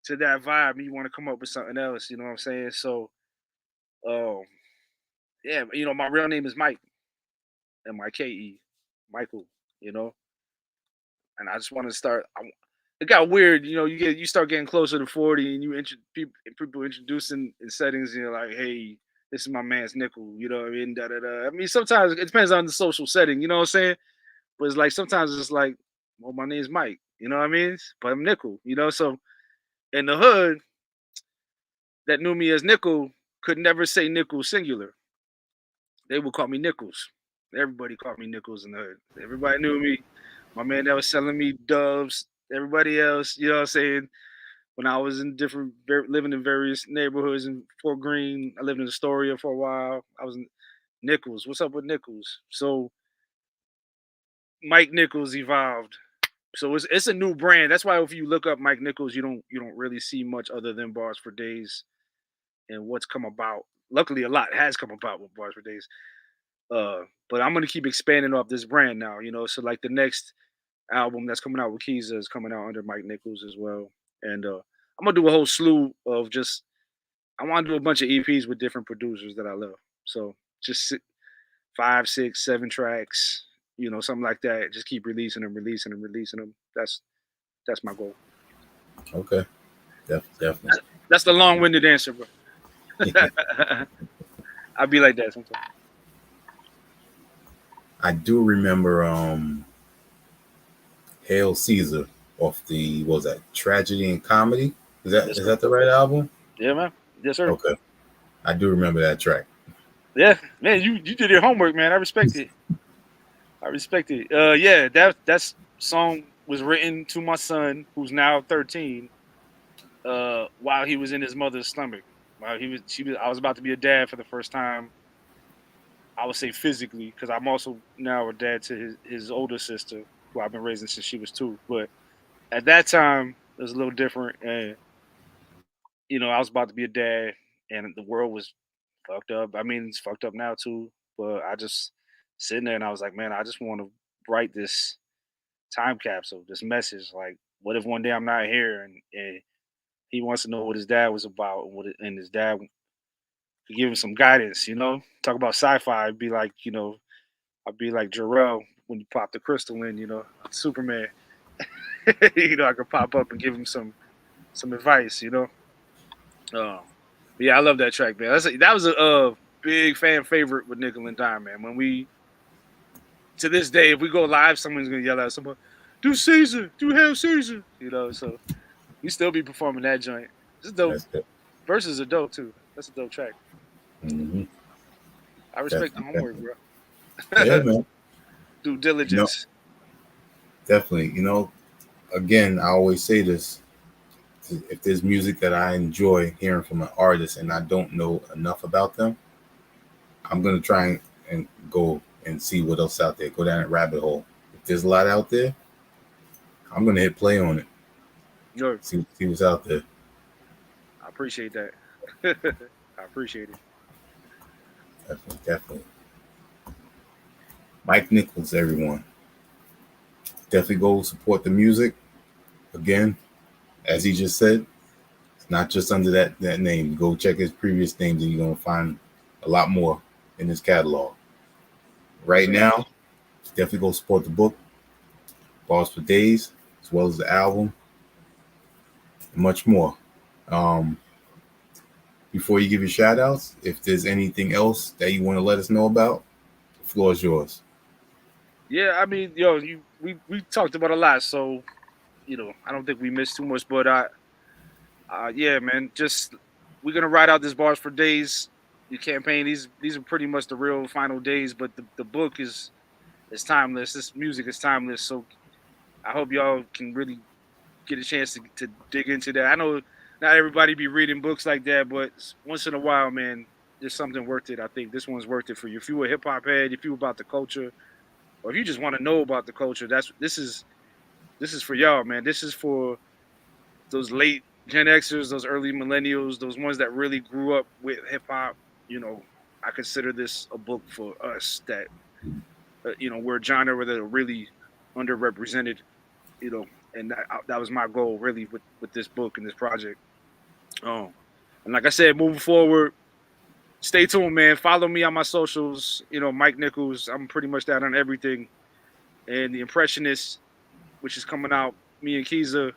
Speaker 3: to that vibe and you want to come up with something else, you know what I'm saying? So yeah, my real name is Mike, Mike, Michael, and I just want to start. It got weird, you start getting closer to 40 and people introducing in settings, and you're like, hey, this is my man's Nickel, you know what I mean? Da, da, da. I mean, sometimes it depends on the social setting, you know what I'm saying? But it's like sometimes it's like, well, my name's Mike, you know what I mean? But I'm Nickel, so in the hood that knew me as Nickel could never say Nickel singular. They would call me Nickels. Everybody called me Nickels in the hood. Everybody knew me. My man that was selling me doves. Everybody else, you know what I'm saying? When I was in living in various neighborhoods in Fort Greene, I lived in Astoria for a while. I was in Nichols. What's up with Nichols? So Mike Nichols evolved. So it's a new brand. That's why if you look up Mike Nichols, you don't really see much other than Bars for Days and what's come about. Luckily, a lot has come about with Bars for Days. But I'm gonna keep expanding off this brand now, So like the next album that's coming out with Keeza is coming out under Mike Nichols as well. And I'm gonna do a whole slew of I want to do a bunch of EPs with different producers that I love. So just 5, 6, 7 tracks, something like that. Just keep releasing them. That's my goal.
Speaker 2: Okay, definitely.
Speaker 3: That's the long-winded answer, bro. I'll be like that sometimes.
Speaker 2: I do remember Hail Caesar off the Tragedy and Comedy. Is that the right album?
Speaker 3: Yeah, man. Yes, sir.
Speaker 2: Okay. I do remember that track.
Speaker 3: Yeah, man, you did your homework, man. I respect it. Yeah, that song was written to my son, who's now 13, while he was in his mother's stomach. While I was about to be a dad for the first time. I would say physically, because I'm also now a dad to his older sister, who I've been raising since she was 2. But at that time, it was a little different, and I was about to be a dad, and the world was fucked up. I mean, it's fucked up now too. But I just sitting there and I was like, man, I just want to write this time capsule, this message. Like, what if one day I'm not here and he wants to know what his dad was about and his dad could give him some guidance, Talk about sci-fi. I'd be like, I'd be like Jor-El when you pop the crystal in, Superman. I could pop up and give him some advice, yeah, I love that track, man. That was a big fan favorite with Nickel and Dime, man. To this day, if we go live, someone's gonna yell at someone, "Do Caesar, do Hail Caesar," So we still be performing that joint. It's dope. Verses are dope too. That's a dope track.
Speaker 2: Mm-hmm.
Speaker 3: I respect the homework, bro.
Speaker 2: Yeah, man.
Speaker 3: Due diligence.
Speaker 2: Definitely. Again, I always say this. If there's music that I enjoy hearing from an artist and I don't know enough about them, I'm going to try and go and see what else out there. Go down that rabbit hole. If there's a lot out there, I'm going to hit play on it.
Speaker 3: Sure.
Speaker 2: See what's out there.
Speaker 3: I appreciate that. I appreciate it.
Speaker 2: Definitely. Mike Nichols, everyone. Definitely go support the music. Again, as he just said, it's not just under that name. Go check his previous names and you're going to find a lot more in his catalog. Right now, definitely go support the book, Bars for Days, as well as the album, and much more. before you give your shout outs, if there's anything else that you want to let us know about, the floor is yours.
Speaker 3: Yeah, I mean, yo, we talked about a lot, so I don't think we missed too much. But yeah, man, just we're gonna ride out this Bars for Days. The campaign. These are pretty much the real final days, but the book is timeless. This music is timeless. So I hope y'all can really get a chance to dig into that. I know not everybody be reading books like that, but once in a while, man, there's something worth it. I think this one's worth it for you. If you a hip hop head, if you about the culture, or if you just want to know about the culture, this is for y'all, man. This is for those late Gen Xers, those early millennials, those ones that really grew up with hip hop. I consider this a book for us that we're a genre that are really underrepresented. And that was my goal really with this book and this project. And like I said, moving forward, stay tuned, man. Follow me on my socials. Mike Nichols. I'm pretty much that on everything. And The Impressionist, which is coming out, me and Kiza,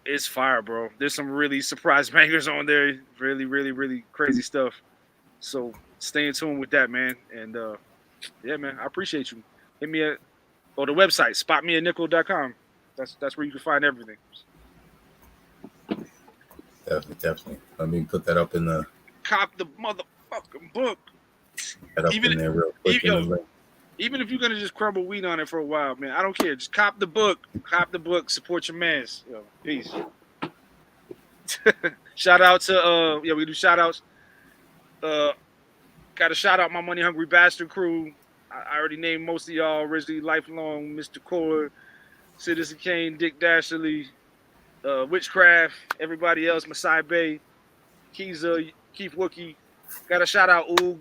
Speaker 3: it's fire, bro. There's some really surprise bangers on there. Really, really, really crazy stuff. So stay in tune with that, man. And yeah, man, I appreciate you. Hit me at the website, spotmeanickel.com. That's where you can find everything.
Speaker 2: Definitely. Let me put that up in the
Speaker 3: Cop the motherfucking book.
Speaker 2: Even in there real quick.
Speaker 3: Even if you're gonna just crumble weed on it for a while, man, I don't care. Just cop the book. Cop the book. Support your mans. Peace. Shout out to we do shout outs. Got to shout out my Money Hungry Bastard crew. I already named most of y'all. Originally Lifelong, Mr. Core, Citizen Kane, Dick Dashley, Witchcraft, everybody else, Masai Bay, Kiza, Keith Wookie. Got to shout out Oog,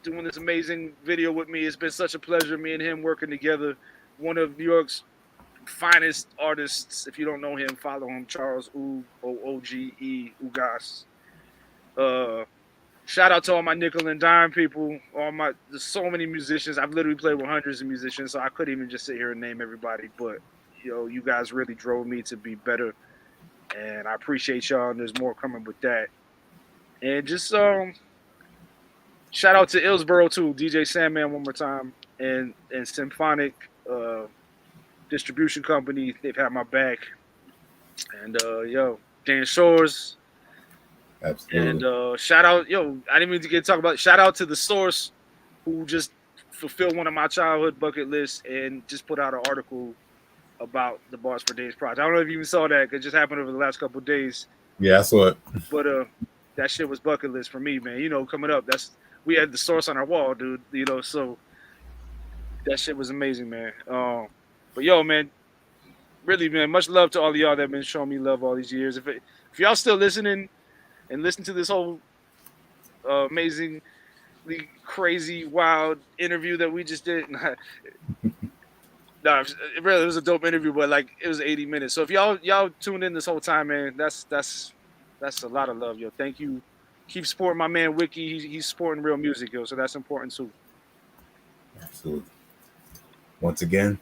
Speaker 3: doing this amazing video with me. It's been such a pleasure, me and him working together. One of New York's finest artists. If you don't know him, follow him, Charles Oog, O-O-G-E, Ugas. Shout out to all my nickel and dime people. There's so many musicians. I've literally played with hundreds of musicians, so I couldn't even just sit here and name everybody. But you guys really drove me to be better, and I appreciate y'all. And there's more coming with that. And just shout out to Illsboro too, DJ Sandman one more time, and Symphonic Distribution Company. They've had my back. And Dan Shores.
Speaker 2: Absolutely.
Speaker 3: And shout out, I didn't mean to talk about it. Shout out to The Source, who just fulfilled one of my childhood bucket lists and just put out an article about the Bars for Days project. I don't know if you even saw that, because it just happened over the last couple of days.
Speaker 2: Yeah, I saw it.
Speaker 3: But that shit was bucket list for me, man. Coming up, we had The Source on our wall, dude. So that shit was amazing, man. But man, really, man, much love to all of y'all that have been showing me love all these years. If y'all still listening and listen to this whole amazingly crazy, wild interview that we just did. No, it was a dope interview, but it was 80 minutes. So if y'all tuned in this whole time, man, that's a lot of love, yo. Thank you. Keep supporting my man Wiki. He's supporting real music, yo. So that's important too.
Speaker 2: Absolutely. Once again,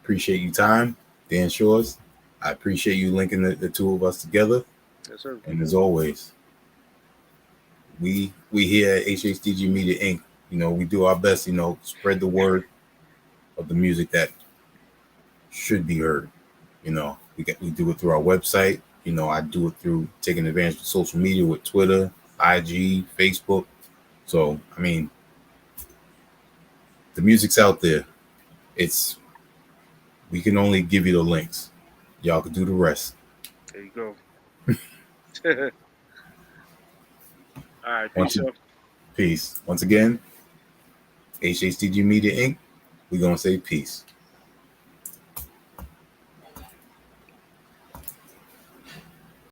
Speaker 2: appreciate your time, Dan Shores. I appreciate you linking the two of us together.
Speaker 3: Yes, sir.
Speaker 2: And as always, we here at HHDG Media Inc., we do our best, spread the word of the music that should be heard. We do it through our website. I do it through taking advantage of social media with Twitter, IG, Facebook. So, the music's out there. We can only give you the links. Y'all can do the rest.
Speaker 3: There you go. All right, peace.
Speaker 2: Once again, HHDG Media Inc., we're going to say peace.